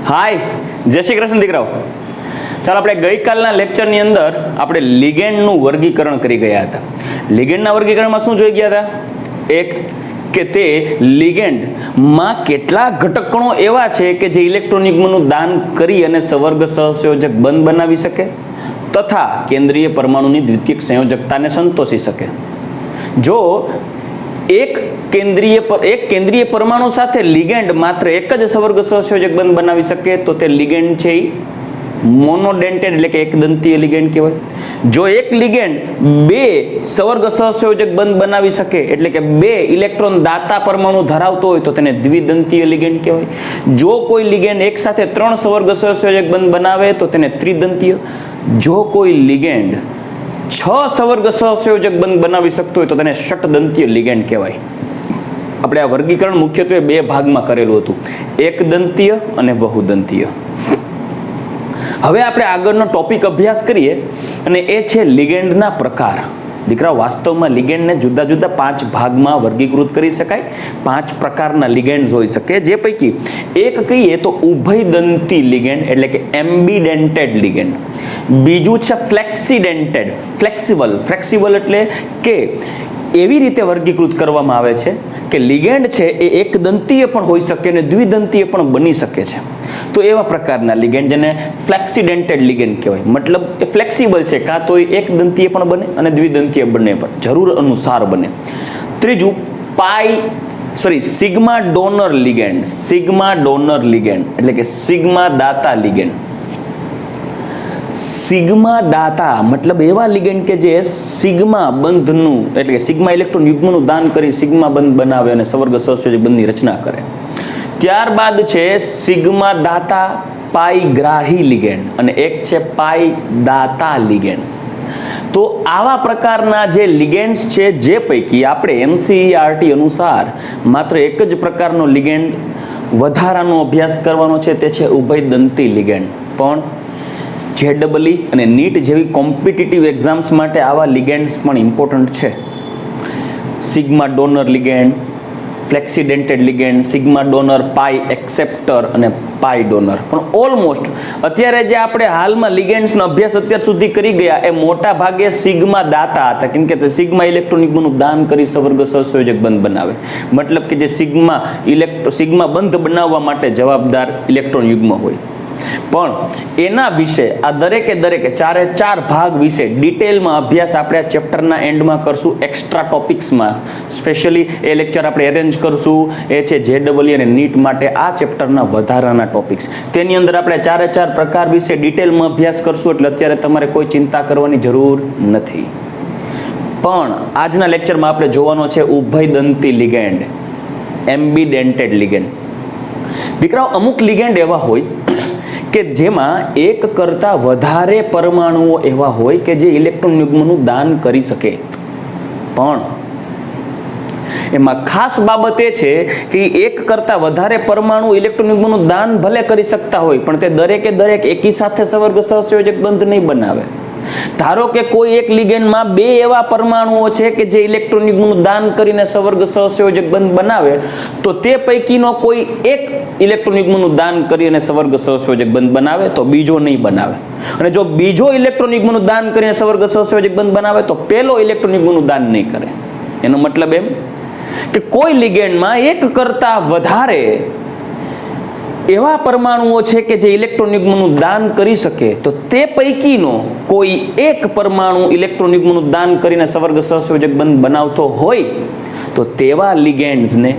હાય, જય શ્રી કૃષ્ણ દીકરાઓ. ચાલો, આપણે ગઈકાલના લેક્ચરની અંદર આપણે લિગેન્ડનું વર્ગીકરણ કરી ગયા હતા. લિગેન્ડના વર્ગીકરણમાં શું જોઈ ગયા હતા? એક કે તે લિગેન્ડમાં કેટલા ઘટકણો એવા છે કે જે ઇલેક્ટ્રોન યુગ્મનું દાન કરી અને સવર્ગ સહસંયોજક બંધ બનાવી શકે તથા કેન્દ્રીય પરમાણુની દ્વિતીયક સંયોજકતાને સંતોષી શકે. જો એક કેન્દ્રીય પરમાણુ સાથે લિગેન્ડ માત્ર એક જ સવર્ગ સહસંયોજક બંધ બનાવી શકે તો તે લિગેન્ડ છે એ મોનોડેન્ટેડ એટલે કે એકદંતીય લિગેન્ડ કહેવાય. જો એક લિગેન્ડ બે સવર્ગ સહસંયોજક બંધ બનાવી શકે એટલે કે બે ઇલેક્ટ્રોન દાતા પરમાણુ ધરાવતો હોય તો તેને દ્વિદંતીય લિગેન્ડ કહેવાય. જો કોઈ લિગેન્ડ એક સાથે ત્રણ સવર્ગ સહસંયોજક બંધ બનાવે તો તેને ત્રિદંતીય. જો કોઈ લિગેન્ડ 6 સવર્ગ સહસંયોજક બંધ બનાવી શકતો હોય તો તેને ષટદંતીય લિગેન્ડ કહેવાય. આપણે આ વર્ગીકરણ મુખ્યત્વે બે ભાગમાં કરેલું હતું, એકદંતીય અને બહુદંતીય. હવે આપણે આગળનો ટોપિક અભ્યાસ કરીએ અને એ છે લિગેન્ડના પ્રકાર. દીકરા, વાસ્તવમાં લિગેન્ડને જુદા જુદા 5 ભાગમાં વર્ગીકૃત કરી શકાય. 5 પ્રકારના લિગેન્ડ હોઈ શકે, જે પૈકી એક કહીએ તો ઉભયદંતી લિગેન્ડ એટલે કે એમ્બિડેન્ટેડ લિગેન્ડ. બીજું છે ફ્લેક્સિડેન્ટેડ, ફ્લેક્સિબલ એટલે કે એવી રીતે વર્ગીકૃત કરવામાં આવે છે કે લિગેન્ડ છે એ એકદંતીય પણ હોઈ શકે અને દ્વિદંતીય પણ બની શકે છે. તો એવા પ્રકારના લિગેન્ડ જેને ફ્લેક્સિડેન્ટેડ લિગેન્ડ કહેવાય. મતલબ એ ફ્લેક્સિબલ છે, કાં તો એકદંતીય પણ બને અને દ્વિદંતીય બંને પણ જરૂર અનુસાર બને. ત્રીજું sigma donor ligand. Sigma donor ligand એટલે કે સિગ્મા દાતા લિગેન્ડ. સિગ્મા દાતા મતલબ એવા લિગેન્ડ કે જે સિગ્મા બંધનું એટલે કે સિગ્મા ઇલેક્ટ્રોન યુગ્મનું દાન કરી સિગ્મા બંધ બનાવે અને સવર્ગ સહસંયોજક બંધની રચના કરે. ત્યારબાદ છે સિગ્મા દાતા પાઇગ્રાહી લિગેન્ડ અને એક છે પાઇ દાતા લિગેન્ડ. તો આવા પ્રકારના જે લિગેન્ડ્સ છે, જે પૈકી આપણે એનસીઈઆરટી અનુસાર માત્ર એક જ પ્રકારનો લિગેન્ડ વધારાનો અભ્યાસ કરવાનો છે, તે છે ઉભયદંતી લિગેન્ડ. પણ JEE અને નીટ જેવી કોમ્પિટિટિવ એક્ઝામ્સ માટે આવા લિગેન્ડ્સ પણ ઇમ્પોર્ટન્ટ છે. Sigma donor ligand, flexidentate ligand, sigma donor, pi acceptor અને પાઈ ડોનર. પણ ઓલમોસ્ટ અત્યારે જે આપણે હાલમાં લિગેન્ડ્સનો અભ્યાસ અત્યાર સુધી કરી ગયા એ મોટા ભાગે સિગ્મા દાતા હતા, કેમ કે તે સિગ્મા ઇલેક્ટ્રોન યુગ્મનું દાન કરી સવર્ગ સહસંયોજક બંધ બનાવે. મતલબ કે જે સિગ્મા બંધ બનાવવા માટે જવાબદાર ઇલેક્ટ્રોન યુગ્મ હોય. પણ એના વિશે આ દરેકે 4 ભાગ વિશે ડિટેલમાં અભ્યાસ આપણે આ ચેપ્ટરના એન્ડમાં કરશું. એક્સ્ટ્રા ટોપિક્સમાં સ્પેશિયલી એ લેક્ચર આપણે એરેન્જ કરશું. એ છે JEE અને નીટ માટે આ ચેપ્ટરના વધારાના ટોપિક્સ. તેની અંદર આપણે 4 પ્રકાર વિશે ડિટેલમાં અભ્યાસ કરશું, એટલે અત્યારે તમારે કોઈ ચિંતા કરવાની જરૂર નથી. પણ આજના લેક્ચરમાં આપણે જોવાનો છે ઉભયદંતી લિગેન્ડ, એમ્બિડેન્ટેડ લિગેન્ડ. દીકરાઓ, અમુક લિગેન્ડ એવા હોય કે જેમાં એક કરતા વધારે પરમાણુઓ એવા હોય કે જે ઇલેક્ટ્રોન યુગ્મનું દાન કરી શકે. પણ એમાં ખાસ બાબત એ છે કે એક કરતા વધારે પરમાણુ ઇલેક્ટ્રોન યુગ્મનું દાન ભલે કરી શકતા હોય, પણ તે દરેક એકી સાથે સવર્ગ સહસંયોજક બંધ નહીં બનાવે. ધારો કે કોઈ એક લિગેન્ડમાં 2 એવા પરમાણુઓ છે કે જે ઇલેક્ટ્રોન યુગ્મનું દાન કરીને સવર્ગ સહસંયોજક બંધ બનાવે, તો તે પૈકીનો કોઈ એક ઇલેક્ટ્રોન યુગ્મનું દાન કરી અને સવર્ગ સહસંયોજક બંધ બનાવે તો બીજો નહીં બનાવે. અને જો બીજો ઇલેક્ટ્રોન યુગ્મનું દાન કરીને સવર્ગ સહસંયોજક બંધ બનાવે તો પેલો ઇલેક્ટ્રોન યુગ્મનું દાન નહીં કરે. એનો મતલબ એમ કે કોઈ લિગેન્ડમાં એક કરતા વધારે એવા પરમાણુઓ છે કે જે ઇલેક્ટ્રોન યુગ્મનું દાન કરી શકે, તો તે પૈકીનો કોઈ એક પરમાણુ ઇલેક્ટ્રોન યુગ્મનું દાન કરીને સવર્ગ સહસંયોજક બંધ બનાવતો હોય તો તેવા લિગેન્ડ્સને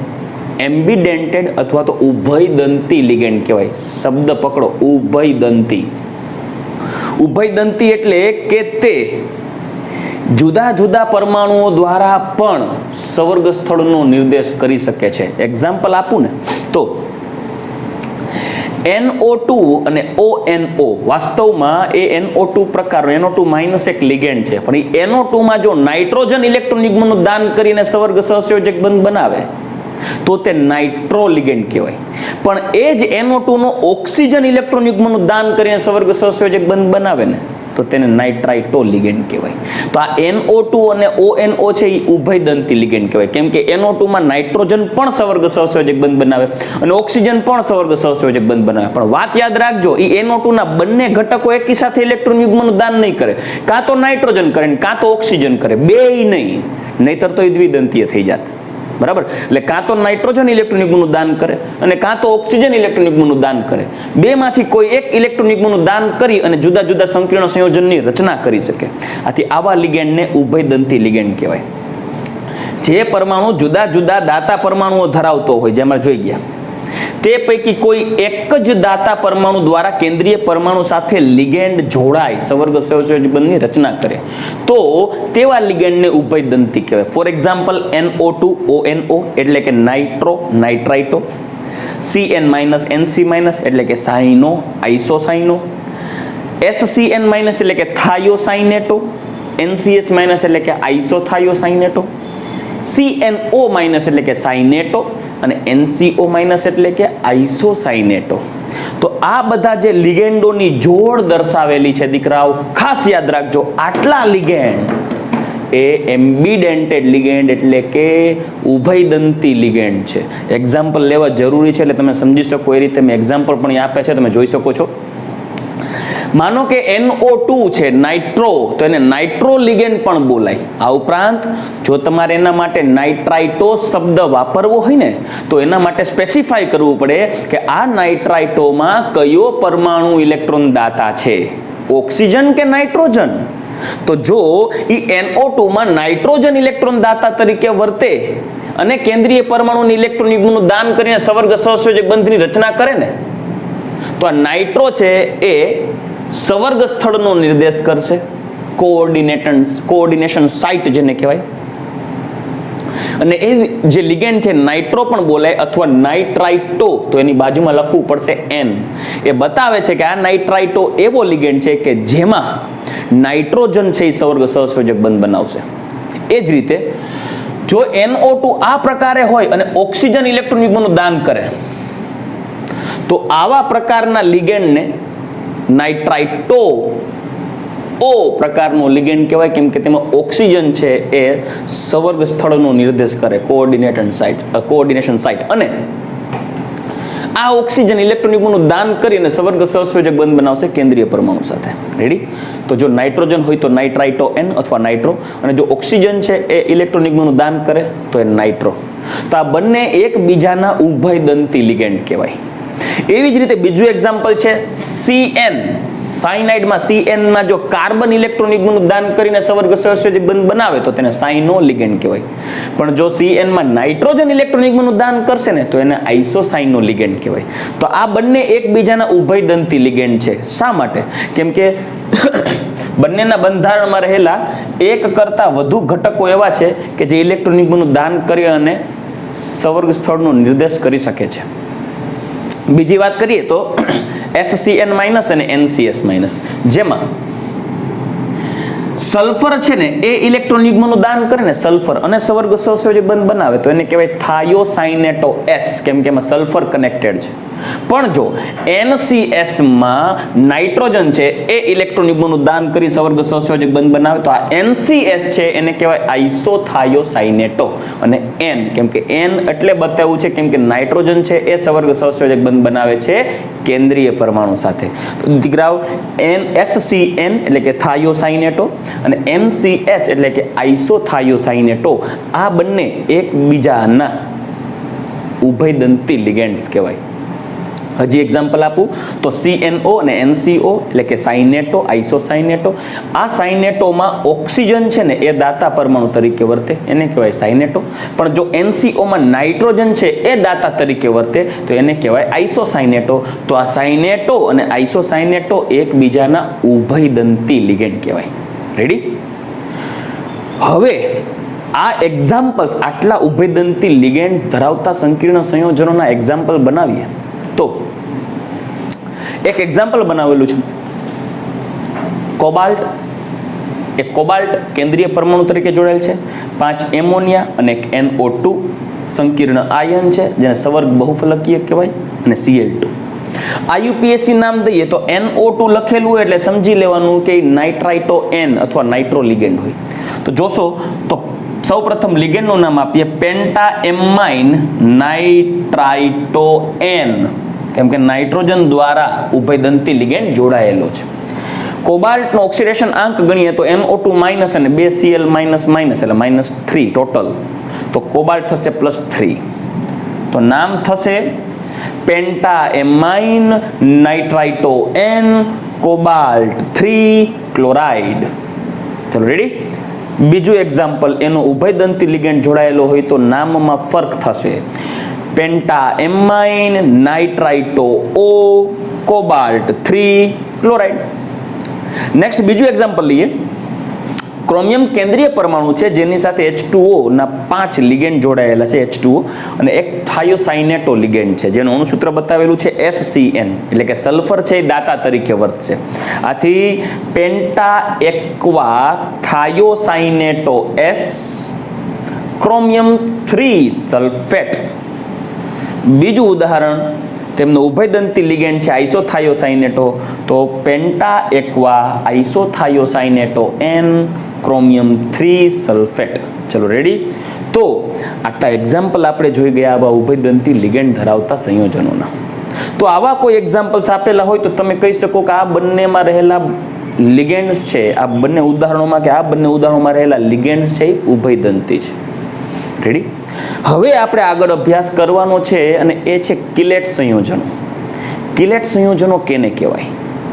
એમ્બિડેન્ટેડ અથવા તો ઉભયદંતી લિગેન્ડ કહેવાય. શબ્દ પકડો, ઉભયદંતી. ઉભયદંતી એટલે કે તે જુદા જુદા પરમાણુઓ દ્વારા પણ સવર્ગ સ્થળનો નિર્દેશ કરી શકે છે. એક્ઝામ્પલ આપું ને તો NO2 અને ONO, વાસ્તવમાં એ NO2 પ્રકારનો NO2- એક લિગેન્ડ છે, પણ એ NO2 માં જો નાઇટ્રોજન ઇલેક્ટ્રોન યુગ્મનું દાન કરીને સવર્ગ સહસંયોજક બંધ બનાવે તો તે નાઇટ્રો લિગેન્ડ કહેવાય. પણ એ જ NO2 નો ઓક્સિજન ઇલેક્ટ્રોન યુગ્મનું દાન કરીને સવર્ગ સહસંયોજક બંધ બનાવે ને તો તો તેને નાઇટ્રાઇટો લિગેન્ડ કહેવાય. તો આ NO2 અને ONO છે એ ઉભયદંતી લિગેન્ડ કહેવાય, કેમ કે NO2 માં નાઇટ્રોજન પણ સવર્ગ સહસંયોજક બંધ બનાવે અને ઓક્સિજન પણ સવર્ગ સહસંયોજક બંધ બનાવે. પણ વાત યાદ રાખજો, એ NO2 ના બંને ઘટકો એકી સાથે ઇલેક્ટ્રોન યુગ્મનું દાન નહીં કરે, કાં તો નાઇટ્રોજન કરે ને કાં તો ઓક્સિજન કરે, બેય નહીં, નહીતર તો એ દ્વિદંતીય થઈ જાત. બરાબર, એટલે કાં તો નાઇટ્રોજન ઇલેક્ટ્રોન યુગ્મનું દાન કરે અને કાં તો ઓક્સિજન ઇલેક્ટ્રોન યુગ્મનું દાન કરે. બેમાંથી કોઈ એક ઇલેક્ટ્રોન યુગ્મનું દાન કરી અને જુદા જુદા સંકીર્ણ સંયોજનની રચના કરી શકે. આથી આવા લિગેન્ડને ઉભયદંતી લિગેન્ડ કહેવાય. જે પરમાણુ જુદા જુદા દાતા પરમાણુઓ ધરાવતો હોય, જેમાં જોઈ ગયા, તે પૈકી કોઈ એક જ દાતા પરમાણુ દ્વારા કેન્દ્રીય પરમાણુ સાથે લિગેન્ડ જોડાય, સવર્ગ સહસંયોજક બંધની રચના કરે, તો તેવા લિગેન્ડને ઉભયદંતી કહેવાય. ફોર એક્ઝામ્પલ NO2 ONO એટલે કે નાઇટ્રો નાઇટ્રાઇટો, CN NC- એટલે કે સાઇનો આઇસોસાઇનો, SCN- એટલે કે થાયોસાઇનેટો, NCS- એટલે કે આઇસોથાયોસાઇનેટો, CNO- એટલે કે સાઇનેટો અને NCO- એટલે કે આઇસોસાઇનેટો. તો આ બધા જે લિગેન્ડોની જોડ દર્શાવેલી છે દીકરાઓ, ખાસ યાદ રાખજો, આટલા લિગેન્ડ એ એમ્બિડેન્ટેડ લિગેન્ડ એટલે કે ઉભયદંતી લિગેન્ડ છે. એક્ઝામ્પલ લેવા જરૂરી છે, એટલે તમે સમજી શકો એ રીતે મેં એક્ઝામ્પલ પણ આપ્યા છે, તમે જોઈ શકો છો. માનો કે NO2 છે નાઇટ્રો, તો એને નાઇટ્રો લિગેન્ડ પણ બોલાય. આ ઉપરાંત જો તમારે એના માટે નાઇટ્રાઇટો શબ્દ વાપરવો હોય ને, તો એના માટે સ્પેસિફાય કરવું પડે કે આ નાઇટ્રાઇટોમાં કયો પરમાણુ ઇલેક્ટ્રોન દાતા છે, ઓક્સિજન કે નાઇટ્રોજન. તો જો એ NO2 માં નાઇટ્રોજન ઇલેક્ટ્રોન દાતા તરીકે વર્તે અને કેન્દ્રીય પરમાણુની ઇલેક્ટ્રોન યુગ્મનું દાન કરીને સવર્ગ સહસંયોજક બંધની રચના કરે ને, તો આ નાઇટ્રો છે એ સવર્ગ સ્થળનો નિર્દેશ કરશે, કોઓર્ડિનેશન સાઇટ જેને કહેવાય. અને એ જે લિગેન્ડ છે નાઇટ્રો પણ બોલાય અથવા નાઇટ્રાઇટો, તો એની બાજુમાં લખવું પડશે N. એ બતાવે છે કે આ નાઇટ્રાઇટો એવો લિગેન્ડ છે કે જેમાં નાઇટ્રોજન છે એ સવર્ગ સહસંયોજક બંધ બનાવશે. એ જ રીતે જો NO2 આ પ્રકારે હોય અને ઓક્સિજન ઇલેક્ટ્રોન યુગ્મનું દાન કરે, તો આવા પ્રકારના લિગેન્ડને નાઇટ્રાઇટો O પ્રકારનો લિગેન્ડ કહેવાય, કેમ કે તેમાં ઓક્સિજન છે એ સવર્ગ સ્થળનો નિર્દેશ કરે, કોઓર્ડિનેશન સાઇટ. અને આ ઓક્સિજન ઇલેક્ટ્રોન યુગ્મનું દાન કરીને સવર્ગ સહસંયોજક બંધ બનાવશે કેન્દ્રીય પરમાણુ સાથે. રેડી? તો જો નાઇટ્રોજન હોય તો નાઇટ્રાઇટો N અથવા નાઇટ્રો, અને જો ઓક્સિજન છે એ ઇલેક્ટ્રોન યુગ્મનું દાન કરે તો એ નાઇટ્રો. તો આ બંને એકબીજાના ઉભયદંતી લિગેન્ડ કહેવાય. એવી જ રીતે બીજું એક્ઝામ્પલ છે CN. સાયનાઇડમાં CN માં જો કાર્બન ઇલેક્ટ્રોન યુગ્મનું દાન કરીને સવર્ગ સહસંયોજક બંધ બનાવે તો તેને સાઇનો લિગેન્ડ કહેવાય. પણ જો CN માં નાઇટ્રોજન ઇલેક્ટ્રોન યુગ્મનું દાન કરશે ને, તો એને આઇસોસાઇનો લિગેન્ડ કહેવાય. તો આ બંને એકબીજાના ઉભયદંતી લિગેન્ડ છે. શા માટે? કેમ કે બંનેના બંધારણમાં રહેલા એક કરતાં વધુ ઘટકો એવા છે કે જે ઇલેક્ટ્રોન યુગ્મનું દાન કરી અને સવર્ગ સ્થળનો નિર્દેશ કરી શકે છે. બીજી વાત કરીએ તો SCN- અને NCS-, જેમાં સલ્ફર છે ને એ ઇલેક્ટ્રોન યુગ્મનું દાન કરે ને, સલ્ફર, અને સવર્ગ સહસંયોજક બંધ બનાવે તો એને કહેવાય થાયોસાઇનેટો S, કેમ કે એમાં સલ્ફર કનેક્ટેડ છે. પણ જો NCS માં નાઇટ્રોજન છે એ ઇલેક્ટ્રોન યુગ્મનું દાન કરી સવર્ગ સહસંયોજક બંધ બનાવે તો આ NCS છે એને કહેવાય આઇસોથાયોસાઇનેટો. અને N, કેમ કે N એટલે બતાવ્યું છે કેમ કે નાઇટ્રોજન છે એ સવર્ગ સહસંયોજક બંધ બનાવે છે કેન્દ્રીય પરમાણુ સાથે. તો દીકરાઓ, SCN એટલે કે થાયોસાઇનેટો અને NCS એટલે કે આઇસોથાયોસાઇનેટો, આ બંને એકબીજાના ઉભયદંતી લિગેન્ડ્સ કહેવાય. હજી એક્ઝામ્પલ આપું તો CNO અને NCO એટલે કે સાઇનેટો આઇસોસાઇનેટો. આ સાઇનેટોમાં ઓક્સિજન છે ને એ દાતા પરમાણુ તરીકે વર્તે, એને કહેવાય સાઇનેટો. પણ જો NCO માં નાઇટ્રોજન છે એ દાતા તરીકે વર્તે તો એને કહેવાય આઇસોસાઇનેટો. તો આ સાઇનેટો અને આઇસોસાઇનેટો એકબીજાના ઉભયદંતી લિગેન્ડ કહેવાય. રેડી? હવે આ એક્ઝામ્પલ્સ, આટલા ઉભયદંતી લિગેન્ડ્સ ધરાવતા સંકીર્ણ સંયોજનોના એક્ઝામ્પલ બનાવીએ તો એક એક્ઝામ્પલ બનાવેલું છે કોબાલ્ટ. એક કોબાલ્ટ કેન્દ્રીય પરમાણુ તરીકે જોડાયેલ છે, 5 એમોનિયા અને એક NO2 સંકીર્ણ આયન છે જેને સવર્ગ બહુફલકીય કહેવાય, અને Cl2. IUPAC નામ દઈએ તો NO2 લખેલું હોય એટલે સમજી લેવાનું કે નાઇટ્રાઇટો N અથવા નાઇટ્રો લિગેન્ડ હોય. તો જોશો તો સૌપ્રથમ લિગેન્ડનું નામ આપીએ પેન્ટાએમાઇન નાઇટ્રાઇટો N, કેમ કે નાઇટ્રોજન દ્વારા ઉભયદંતી લિગેન્ડ જોડાયેલો છે. કોબાલ્ટનો ઓક્સિડેશન આંક ગણીએ તો NO2 માઇનસ અને 2Cl માઇનસ માઇનસ એટલે -3 ટોટલ, તો કોબાલ્ટ થશે +3. તો નામ થશે પેન્ટાએમાઇન નાઇટ્રાઇટો N કોબાલ્ટ 3 ક્લોરાઇડ. ચલો રેડી. બીજું એક્ઝામ્પલ, એનો ઉભયદંતી લિગેન્ડ જોડાયેલો હોય તો નામમાં ફરક થશે. પેન્ટાએમાઇન નાઇટ્રાઇટો O કોબાલ્ટ 3 ક્લોરાઇડ. નેક્સ્ટ બીજું એક્ઝામ્પલ લઈએ. ક્રોમિયમ કેન્દ્રીય પરમાણુ છે જેની સાથે H2O ના 5 લિગેન્ડ જોડાયેલા છે, H2O, અને એક થાયોસાઇનેટો લિગેન્ડ છે જેનું અણુસૂત્ર બતાવેલું છે SCN, એટલે કે સલ્ફર છે એ દાતા તરીકે વર્તશે. આથી પેન્ટા એક્વા થાયોસાઇનેટો S ક્રોમિયમ 3 સલ્ફેટ. બીજું ઉદાહરણ, તેમનો ઉભયદંતી લિગેન્ડ છે આઇસોથાયોસાઇનેટો, તો પેન્ટા એક્વા આઇસોથાયોસાઇનેટો N ક્રોમિયમ 3 સલ્ફેટ. ચલો રેડી. તો આટલા એક્ઝામ્પલ આપણે જોઈ ગયા આવા ઉભયદંતી લિગેન્ડ ધરાવતા સંયોજનોના. તો આવા કોઈ એક્ઝામ્પલ્સ આપેલા હોય તો તમે કહી શકો કે આ બંનેમાં રહેલા લિગેન્ડ્સ છે, આ બંને ઉદાહરણોમાં કે આ બંને ઉદાહરણોમાં રહેલા લિગેન્ડ્સ છે ઉભયદંતી છે. રેડી. હવે આપણે આગળ અભ્યાસ કરવાનો છે અને એ છે કિલેટ સંયોજનો. કિલેટ સંયોજનો કેને કહેવાય?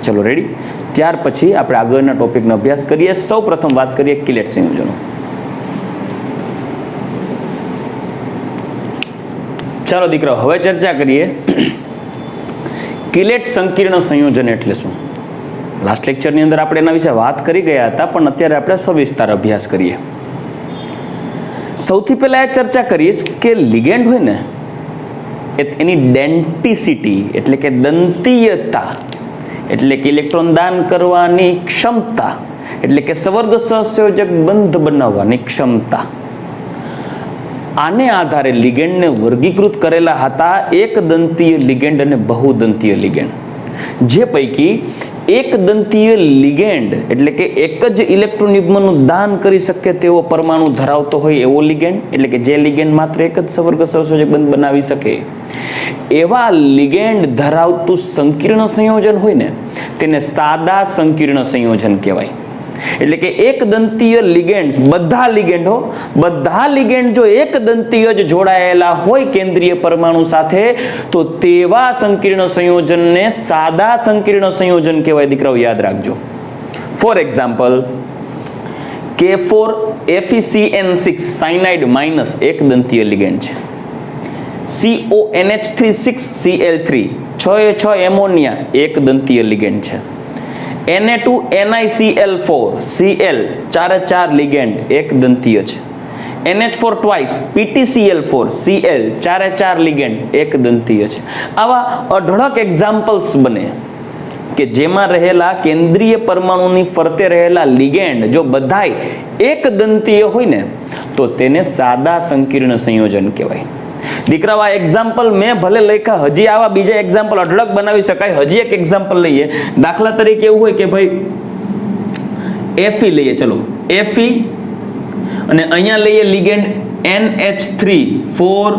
ચલો રેડી. ત્યાર પછી આપણે આગળના ટોપિકનો અભ્યાસ કરીએ. સૌ પ્રથમ વાત કરીએ કિલેટ સંયોજનો. ચાલો દીકરાઓ, હવે ચર્ચા કરીએ કિલેટ સંકીર્ણ સંયોજન એટલે શું. લાસ્ટ લેક્ચરની અંદર આપણે એના વિશે વાત કરી ગયા હતા, પણ અત્યારે આપણે સવિસ્તાર અભ્યાસ કરીએ. સૌથી પહેલા એ ચર્ચા કરીશ કે લિગેન્ડ હોય ને એની ડેન્ટિસિટી એટલે કે દંતીયતા, એટલે કે ઇલેક્ટ્રોન દાન કરવાની ક્ષમતા, એટલે કે સવર્ગ સહસંયોજક બંધ બનાવવાની ક્ષમતા, આને આધારે લિગેન્ડને વર્ગીકૃત કરેલા હતા એક દંતીય લિગેન્ડ અને બહુદંતીય લિગેન્ડ. જે પૈકી એક દંતીય લિગેન્ડ એટલે કે એક જ ઇલેક્ટ્રોન યુગ્મનું દાન કરી શકે તેવો પરમાણુ ધરાવતો હોય એવો લિગેન્ડ, એટલે કે જે લિગેન્ડ માત્ર એક જ સવર્ગ સહસંયોજક બંધ બનાવી શકે એવા લિગેન્ડ ધરાવતું સંકીર્ણ સંયોજન હોય ને તેને સાદા સંકીર્ણ સંયોજન કહેવાય. એટલે કે એક દંતીય લિગેન્ડ, બધા લિગેન્ડ જો એક દંતીય જ જોડાયેલા હોય કેન્દ્રીય પરમાણુ સાથે તો તેવા સંકીર્ણ સંયોજનને સાદા સંકીર્ણ સંયોજન કહેવાય. દીકરાઓ યાદ રાખજો. For example, K4FeCN6 cyanide minus એક દંતીય લિગેન્ડ છે. CONH36Cl3 6 એમોનિયા એક દંતીય લિગેન્ડ છે. Na2NiCl4 Cl 4 લિગેન્ડ એક દંતીય છે. NH4 twice PtCl4 Cl 4 ligand એક દંતીય છે. આવા અઢળક એક્ઝામ્પલ્સ બને કે જેમાં રહેલા કેન્દ્રીય પરમાણુની ફરતે રહેલા લિગેન્ડ જો બધાય એક દંતીય હોય ને તો તેને સાદા સંકીર્ણ સંયોજન કહેવાય. દીકરાઓ આ એક્ઝામ્પલ મેં ભલે લખ્યા, હજી આવા બીજા એક્ઝામ્પલ અઢળક બનાવી શકાય. હજી એક એક્ઝામ્પલ લઈએ. દાખલા તરીકે એવું હોય કે ભાઈ Fe લઈએ, ચલો Fe, અને અહીંયા લઈએ લિગેન્ડ NH3 4,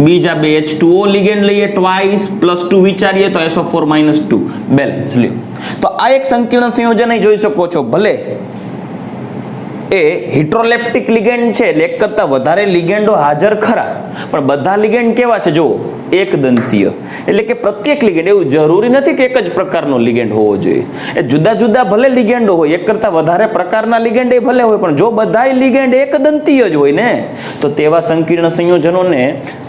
બીજા બે H2O લિગેન્ડ લઈએ ટ્વાઇસ, +2 વિચારીએ તો SO4 -2 બેલેન્સ લ્યો. તો આ એક સંકીર્ણ સંયોજન જોઈ શકો છો. ભલે એ હિટ્રોલેપ્ટિક લિગેન્ડ છે એટલે એક કરતા વધારે લિગેન્ડો હાજર ખરા, પણ બધા લિગેન્ડ કેવા છે જો એક દંતીય. એટલે કે પ્રત્યેક લિગેન્ડ, એવું જરૂરી નથી કે એક જ પ્રકારનો લિગેન્ડ હોવો જોઈએ. એ જુદા જુદા ભલે લિગેન્ડો હોય, એક કરતા વધારે પ્રકારના લિગેન્ડ એ ભલે હોય, પણ જો બધાય લિગેન્ડ એક દંતીય જ હોય ને તો તેવા સંકીર્ણ સંયોજનોને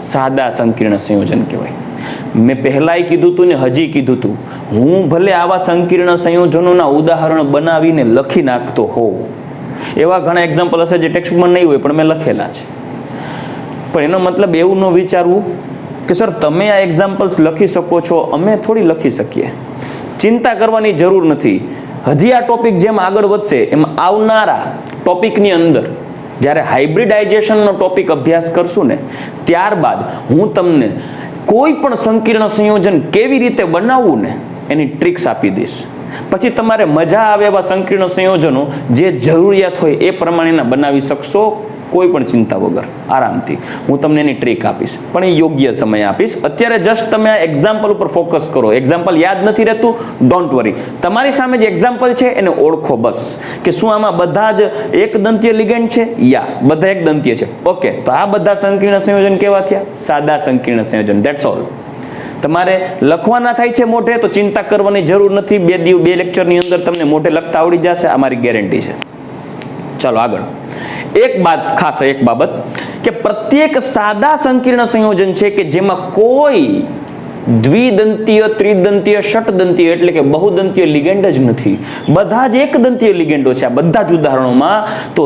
સાદા સંકીર્ણ સંયોજન કહેવાય. મેં પહેલાંય કીધું હતું ને હજી કીધું હતું, હું ભલે આવા સંકીર્ણ સંયોજનોના ઉદાહરણ બનાવીને લખી નાખતો હોઉં, એવા ઘણા એક્ઝામ્પલ હશે જે ટેક્સ્ટબુકમાં નહીં હોય પણ મેં લખેલા છે. પણ એનો મતલબ એવું ન વિચારવું કે સર તમે આ એક્ઝામ્પલ્સ લખી શકો છો, અમે થોડી લખી શકીએ. ચિંતા કરવાની જરૂર નથી. હજી આ ટોપિક જેમ આગળ વધશે એમ આવનારા ટોપિકની અંદર જ્યારે હાઇબ્રિડાઇઝેશનનો ટોપિક અભ્યાસ કરશું ને ત્યારબાદ હું તમને કોઈ પણ સંકીર્ણ સંયોજન કેવી રીતે બનાવવું ને એની ટ્રિક્સ આપી દઈશ. પછી તમારે મજા આવે એવા સંકીર્ણ સંયોજનો જે જરૂરિયાત હોય એ પ્રમાણેના બનાવી શકશો, કોઈ પણ ચિંતા વગર આરામથી. હું તમને એની ટ્રીક આપીશ, પણ એ યોગ્ય સમય આપીશ. અત્યારે જસ્ટ તમે આ એક્ઝામ્પલ ઉપર ફોકસ કરો. એક્ઝામ્પલ યાદ નથી રહેતું, ડોન્ટ વરી. તમારી સામે જે એક્ઝામ્પલ છે એને ઓળખો બસ, કે શું આમાં બધા જ એક દંતીય લિગેન્ડ છે? યા, બધા એક દંતીય છે. ઓકે, તો આ બધા સંકીર્ણ સંયોજન કેવા થયા? સાદા સંકીર્ણ સંયોજન. That's all. તમારે લખવાના થાય છે મોઢે તો ચિંતા કરવાની જરૂર નથી. બે લેક્ચરની અંદર તમને મોઢે લખતા આવડી જશે, આ મારી ગેરંટી છે. ચાલો આગળ. એક બાબત કે પ્રત્યેક સાદા સંકીર્ણ સંયોજન છે કે જેમાં કોઈ દ્વિદંતીય, ત્રિદંતીય, ષટદંતીય એટલે કે બહુદંતીય લિગેન્ડ જ નથી, બધા જ એક દંતીય લિગેન્ડો છે આ બધા જ ઉદાહરણોમાં, તો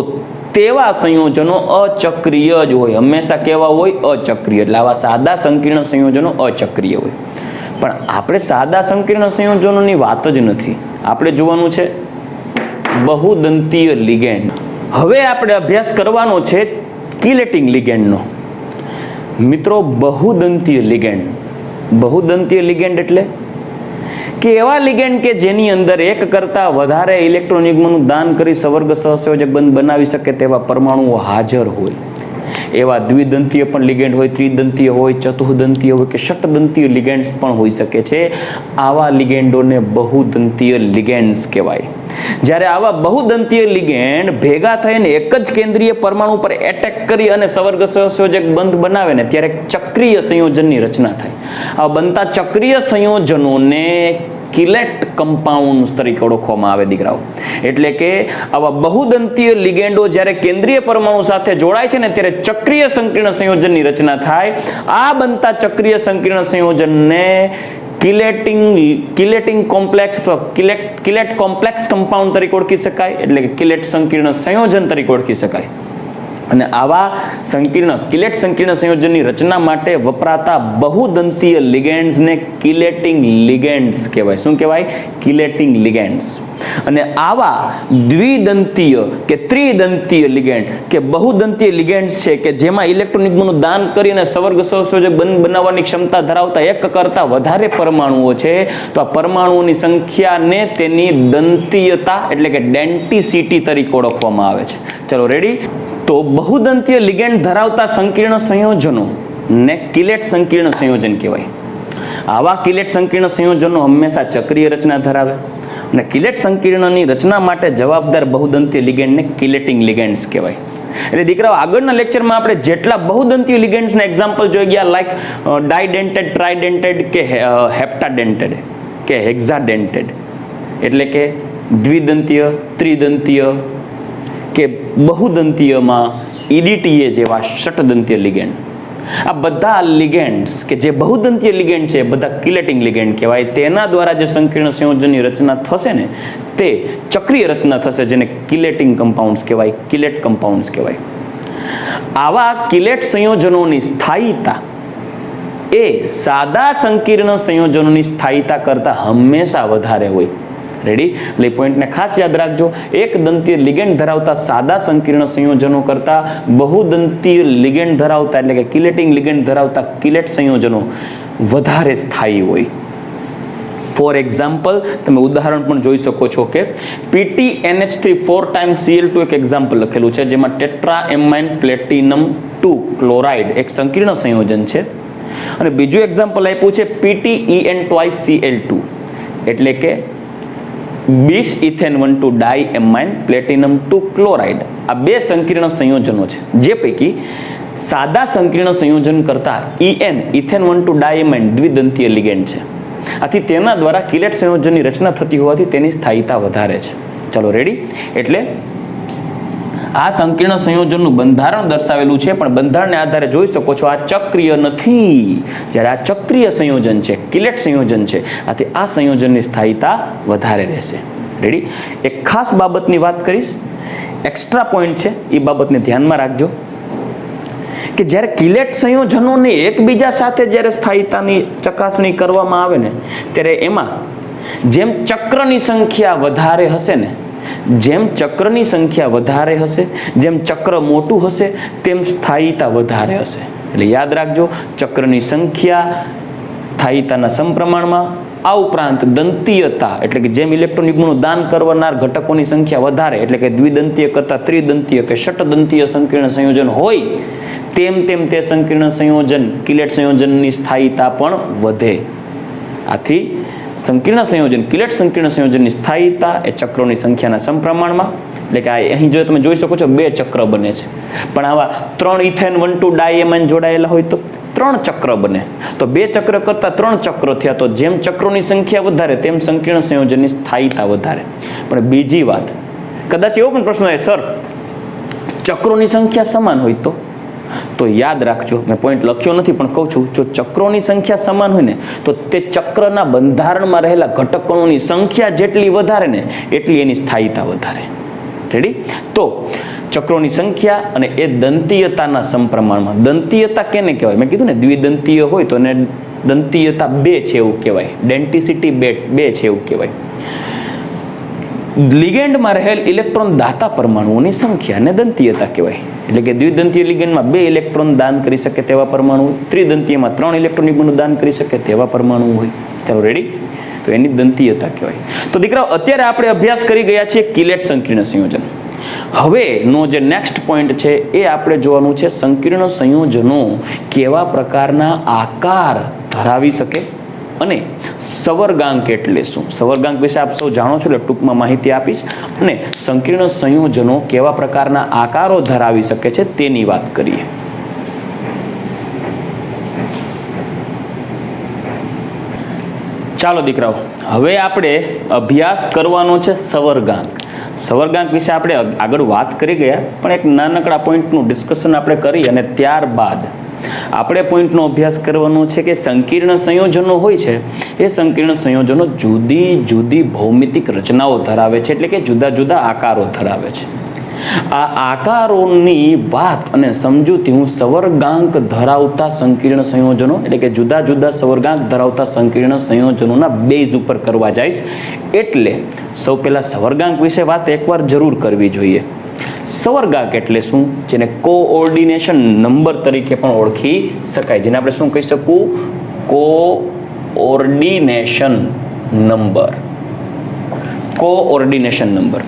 તેવા સંયોજનો અચક્રીય જ હોય. હંમેશા કેવા હોય? અચક્રીય. એટલે આવા સાદા સંકીર્ણ સંયોજનો અચક્રીય હોય. પણ આપણે સાદા સંકીર્ણ સંયોજનોની વાત જ નથી, આપણે જોવાનું છે બહુદંતીય લિગેન્ડ. હવે આપણે અભ્યાસ કરવાનો છે કિલેટિંગ લિગેન્ડનો. મિત્રો, બહુદંતીય લિગેન્ડ એટલે કે એવા લિગેન્ડ કે જેની અંદર એક કરતા વધારે ઇલેક્ટ્રોન યુગ્મનું દાન કરી સવર્ગ સહસંયોજક બંધ બનાવી શકે તેવા પરમાણુઓ હાજર હોય. એવા દ્વિદંતીય પણ લિગેન્ડ હોય, ત્રિદંતીય હોય, ચતુઃદંતીય હોય કે ષટદંતીય લિગેન્ડ્સ પણ હોઈ શકે છે. આવા લિગેન્ડોને બહુદંતીય લિગેન્ડ્સ કહેવાય. જ્યારે આવા બહુદંતીય લિગેન્ડ ભેગા થઈને એક જ કેન્દ્રીય પરમાણુ પર એટેક કરી અને સવર્ગ સહસંયોજક બંધ બનાવે ને ત્યારે ચક્રીય સંયોજનની રચના થાય. આ બનતા ચક્રીય સંયોજનોને કિલેટ કમ્પાઉન્ડ્સ તરીકે ઓળખવામાં આવે દીકરાઓ. એટલે કે આવા બહુદંતીય લિગેન્ડો જ્યારે કેન્દ્રીય પરમાણુ સાથે જોડાય છે ને ત્યારે ચક્રીય સંકીર્ણ સંયોજનની રચના થાય. આ બનતા ચક્રીય સંકીર્ણ સંયોજનને કિલેટિંગ કોમ્પ્લેક્સ અથવા કિલેટ કોમ્પ્લેક્સ કમ્પાઉન્ડ તરીકે ઓળખી શકાય, એટલે કે કિલેટ સંકીર્ણ સંયોજન તરીકે ઓળખી શકાય. અને આવા કિલેટ સંકીર્ણ સંયોજનની રચના માટે વપરાતા બહુદંતીય લિગેન્ડ્સને કિલેટિંગ લિગેન્ડ્સ કહેવાય. શું કહેવાય? કિલેટિંગ લિગેન્ડ્સ. અને આવા દ્વિદંતીય કે ત્રિદંતીય લિગેન્ડ કે બહુદંતીય લિગેન્ડ્સ છે કે જેમાં ઇલેક્ટ્રોન યુગ્મનું દાન કરીને સવર્ગ સહસંયોજક બંધ બનાવવાની ક્ષમતા ધરાવતા એક કરતા વધારે પરમાણુઓ છે, તો આ પરમાણુઓની સંખ્યાને તેની દંતીયતા એટલે કે ડેન્ટિસિટી તરીકે ઓળખવામાં આવે છે. ચલો રેડી. તો બહુદંતીય લિગેન્ડ ધરાવતા સંકીર્ણ સંયોજનો ને કિલેટ સંકીર્ણ સંયોજન કહેવાય. આવા કિલેટ સંકીર્ણ સંયોજનો હંમેશા ચક્રીય રચના ધરાવે અને કિલેટ સંકીર્ણની રચના માટે જવાબદાર બહુદંતીય લિગેન્ડને કિલેટિંગ લિગેન્ડ્સ કહેવાય. એટલે દીકરાઓ, આગળના લેક્ચરમાં આપણે જેટલા બહુદંતીય લિગેન્ડ્સના એક્ઝામ્પલ જોઈ ગયા, લાઈક ડાયડેન્ટેડ, ટ્રાઇડેન્ટેડ કે હેપ્ટાડેન્ટેડ કે હેક્ઝાડેન્ટેડ, એટલે કે દ્વિદંતીય, ત્રિદંતીય કે બહુદંતીયમાં EDTA જેવા ષટદંતીય લિગેન્ડ. આ બધા લિગેન્ડ્સ કે જે બહુદંતીય લિગેન્ડ છે બધા કિલેટિંગ લિગેન્ડ કહેવાય. તેના દ્વારા જે સંકીર્ણ સંયોજનની રચના થશે ને તે ચક્રીય રચના થશે, જેને કિલેટિંગ કમ્પાઉન્ડ્સ કહેવાય, કિલેટ કમ્પાઉન્ડ્સ કહેવાય. આવા કિલેટ સંયોજનોની સ્થાયીતા એ સાદા સંકીર્ણ સંયોજનોની સ્થાયીતા કરતાં હંમેશા વધારે હોય. રેડી? એટલે પોઈન્ટને ખાસ યાદ રાખજો. એક દંતીય લિગેન્ડ ધરાવતા સાદા સંકીર્ણ સંયોજનો કરતા બહુદંતીય લિગેન્ડ ધરાવતા એટલે કે કિલેટિંગ લિગેન્ડ ધરાવતા કિલેટ સંયોજનો વધારે સ્થાયી હોય. ફોર એક્ઝામ્પલ, તમે ઉદાહરણ પણ જોઈ શકો છો કે PTNH3 4 times Cl2 એક એક્ઝામ્પલ લખેલું છે, જેમાં ટેટ્રાએમાઇન પ્લેટિનમ 2 ક્લોરાઇડ એક સંકીર્ણ સંયોજન છે. અને બીજું એક્ઝામ્પલ આપ્યું છે PTEN twice Cl2 એટલે કે 20 ઇથેન 1 ડાયએમાઇન પ્લેટિનમ 2 ક્લોરાઇડ. આ બે સંકીર્ણ સંયોજનો છે, જે પૈકી સાદા સંકીર્ણ સંયોજન કરતા ઇથેન 1 ડાયએમાઇન દ્વિદંતીય લિગેન્ડ છે. આથી તેના દ્વારા કિલેટ સંયોજનની રચના થતી હોવાથી તેની સ્થાયીતા વધારે છે. ચલો રેડી? એટલે આ સંકીર્ણ સંયોજનનું બંધારણ દર્શાવેલું છે, પણ બંધારણને આધારે જોઈ શકો છો આ ચક્રીય નથી. જ્યારે આ ચક્રીય સંયોજન છે, કિલેટ સંયોજન છે, આથી આ સંયોજનની સ્થાયીતા વધારે રહેશે. રેડી? એક ખાસ બાબતની વાત કરીશ, એક્સ્ટ્રા પોઈન્ટ છે, એ બાબતને ધ્યાનમાં રાખજો કે જ્યારે કિલેટ સંયોજનોને એકબીજા સાથે જ્યારે સ્થાયીતાની ચકાસણી કરવામાં આવે ને ત્યારે એમાં જેમ ચક્રની સંખ્યા વધારે હશે ને, જેમ ચક્રની સંખ્યા વધારે હશે, જેમ ચક્ર મોટું હશે તેમ સ્થાયીતા વધારે હશે. એટલે યાદ રાખજો, ચક્રની સંખ્યા સ્થાયીતાના સમપ્રમાણમાં. આ ઉપરાંત દંતીયતા એટલે કે જેમ ઇલેક્ટ્રોન યુગ્મનું દાન કરનાર ઘટકોની સંખ્યા વધારે એટલે કે દ્વિદંતીય કરતા ત્રિદંતીય કે ષટદંતીય સંકીર્ણ સંયોજન હોય તેમ તેમ તે સંકીર્ણ સંયોજન કિલેટ સંયોજનની સ્થાયીતા પણ વધે. આથી સંકીર્ણ સંયોજન કિલેટ સંકીર્ણ સંયોજનની સ્થાયીતા એ ચક્રોની સંખ્યાના સમપ્રમાણમાં. એટલે કે અહીં જો તમે જોઈ શકો છો 2 ચક્ર બને છે, પણ આવા 3 ઇથેન 1,2 ડાયએમાઇન જોડાયેલા હોય તો 3 ચક્ર બને. તો 2 ચક્ર કરતા 3 ચક્રો થયા. તો જેમ ચક્રોની સંખ્યા વધારે તેમ સંકીર્ણ સંયોજનની સ્થાયીતા વધારે. પણ બીજી વાત, કદાચ એવો પણ પ્રશ્ન હોય, સર ચક્રોની સંખ્યા સમાન હોય તો યાદ રાખજો, મેં પોઈન્ટ લખ્યો નથી પણ કહું છું, જો ચક્રોની સંખ્યા સમાન હોય ને તો તે ચક્રના બંધારણમાં રહેલા ઘટકોની સંખ્યા જેટલી વધારે ને એટલી એની સ્થાયીતા વધારે. રેડી? તો ચક્રોની સંખ્યા અને એ દંતીયતાના સમપ્રમાણમાં. દંતીયતા કેને કહેવાય? મેં કીધું ને દ્વિદંતીય હોય તો એને દંતીયતા 2 છે એવું કહેવાય, ડેન્ટિસિટી 2 છે એવું કહેવાય. લિગેન્ડમાં રહેલ ઇલેક્ટ્રોન દાતા પરમાણુઓની સંખ્યાને દંતીયતા કહેવાય. એટલે કે દ્વિદંતીય લિગેન્ડમાં 2 ઇલેક્ટ્રોન દાન કરી શકે તેવા પરમાણુ હોય, ત્રિદંતીયમાં 3 ઇલેક્ટ્રોન યુગ્મનું દાન કરી શકે તેવા પરમાણુ હોય. ચાલો રેડી? તો એની દંતીયતા કહેવાય. તો દીકરાઓ, અત્યારે આપણે અભ્યાસ કરી ગયા છીએ કિલેટ સંકીર્ણ સંયોજન. હવે નો જે નેક્સ્ટ પોઈન્ટ છે એ આપણે જોવાનું છે સંકીર્ણ સંયોજનો કેવા પ્રકારના આકાર ધરાવી શકે અને સવર્ગાંક એટલે શું. સવર્ગાંક વિશે આપ સૌ જાણો છો એટલે ટૂંકમાં માહિતી આપીશ, અને સંકીર્ણ સંયોજનો કેવા પ્રકારના આકારો ધરાવી શકે છે તેની વાત કરીએ. ચાલો દીકરાઓ, હવે આપણે અભ્યાસ કરવાનો છે સવર્ગાંક. સવર્ગાંક વિશે આપણે આગળ વાત કરી ગયા, પણ એક નાનકડા પોઈન્ટનું ડિસ્કશન આપણે કરી અને ત્યારબાદ આપણે પોઈન્ટનો અભ્યાસ કરવાનો છે કે સંકીર્ણ સંયોજનો હોય છે એ સંકીર્ણ સંયોજનો જુદી જુદી ભૌમિતિક રચનાઓ ધરાવે છે, એટલે કે જુદા જુદા આકારો ધરાવે છે. આ આકારોની વાત અને સમજૂતી હું સવર્ગાંક ધરાવતા સંકીર્ણ સંયોજનો એટલે કે જુદા જુદા સવર્ગાંક ધરાવતા સંકીર્ણ સંયોજનોના બેઝ ઉપર કરવા જઈશ. એટલે સૌ પહેલા સવર્ગાંક વિશે વાત એકવાર જરૂર કરવી જોઈએ. સવર્ગાંક એટલે શું? જેને કોઓર્ડિનેશન નંબર તરીકે પણ ઓળખી શકાય, જેને આપણે શું કહી શકું? Coordination number. Coordination number.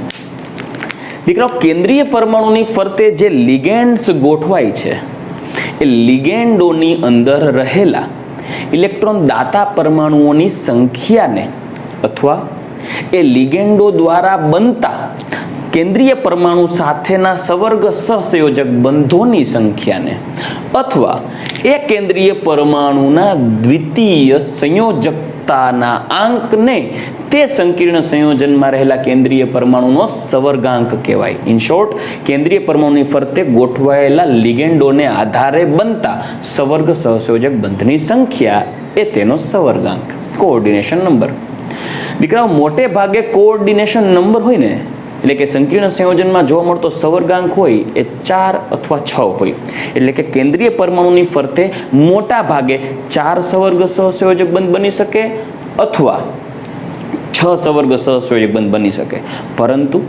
દીકરાઓ, કેન્દ્રીય પરમાણુની ફરતે જે લિગેન્ડ્સ ગોઠવાય છે એ લિગેન્ડોની અંદર રહેલા ઇલેક્ટ્રોન દાતા પરમાણુઓની સંખ્યાને અથવા એ લિગેન્ડો દ્વારા બનતા કેન્દ્રીય પરમાણુ સાથેના સવર્ગ સહસંયોજક બંધોની સંખ્યાને અથવા એ કેન્દ્રીય પરમાણુના દ્વિતીય સંયોજકતાના આંકને તે સંકીર્ણ સંયોજનમાં રહેલા કેન્દ્રીય પરમાણુનો સવર્ગાંક કહેવાય. ઇન શોર્ટ, કેન્દ્રીય પરમાણુની ફરતે ગોઠવાયેલા લિગેન્ડોને આધારે બનતા સવર્ગ સહસંયોજક બંધની સંખ્યા એ તેનો સવર્ગાંક, કોઓર્ડિનેશન નંબર. દીકરાઓ, મોટે ભાગે કોઓર્ડિનેશન નંબર હોય ને એટલે કે સંકીર્ણ સંયોજનમાં જોવા મળતો સવર્ગાંક હોય એ 4 અથવા 6 હોય. એટલે કે કેન્દ્રીય પરમાણુની ફરતે મોટા ભાગે 4 સવર્ગ સહસંયોજક બંધ બની શકે અથવા 6 સવર્ગ સહસંયોજક બંધ બની શકે, પરંતુ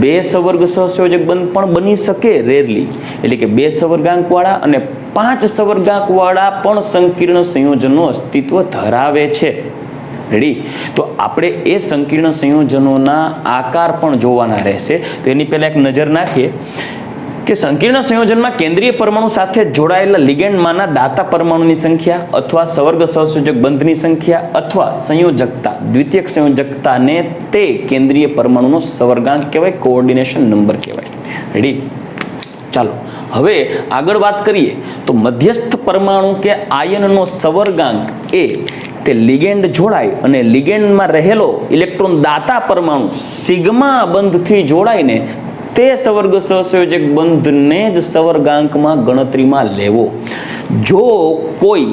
2 સવર્ગ સહસંયોજક બંધ પણ બની શકે રેરલી. એટલે કે 2 સવર્ગાંક વાળા અને 5 સવર્ગાંક વાળા પણ સંકીર્ણ સંયોજનો અસ્તિત્વ ધરાવે છે. રેડી? તો આપણે એ સંકીર્ણ સંયોજનોના આકાર પણ જોવાના રહેશે. તો એની પહેલા એક નજર નાખીએ કે સંકીર્ણ સંયોજનમાં કેન્દ્રીય પરમાણુ સાથે જોડાયેલા લિગેન્ડમાંના દાતા પરમાણુની સંખ્યા અથવા સવર્ગ સહસંયોજક બંધની સંખ્યા અથવા સંયોજકતા દ્વિતીયક સંયોજકતાને તે કેન્દ્રીય પરમાણુનો સવર્ગાંક કહેવાય, કોઓર્ડિનેશન નંબર કહેવાય. રેડી? ચાલો હવે આગળ વાત કરીએ તો મધ્યસ્થ પરમાણુ કે આયનનો સવર્ગાંક એ તે લિગેન્ડ જોડાય અને લિગેન્ડમાં રહેલો ઇલેક્ટ્રોન દાતા પરમાણુ સિગ્મા બંધથી જોડાઈને તે સવર્ગ સહસંયોજક બંધને જ સવર્ગાંકમાં ગણતરીમાં લેવો. જો કોઈ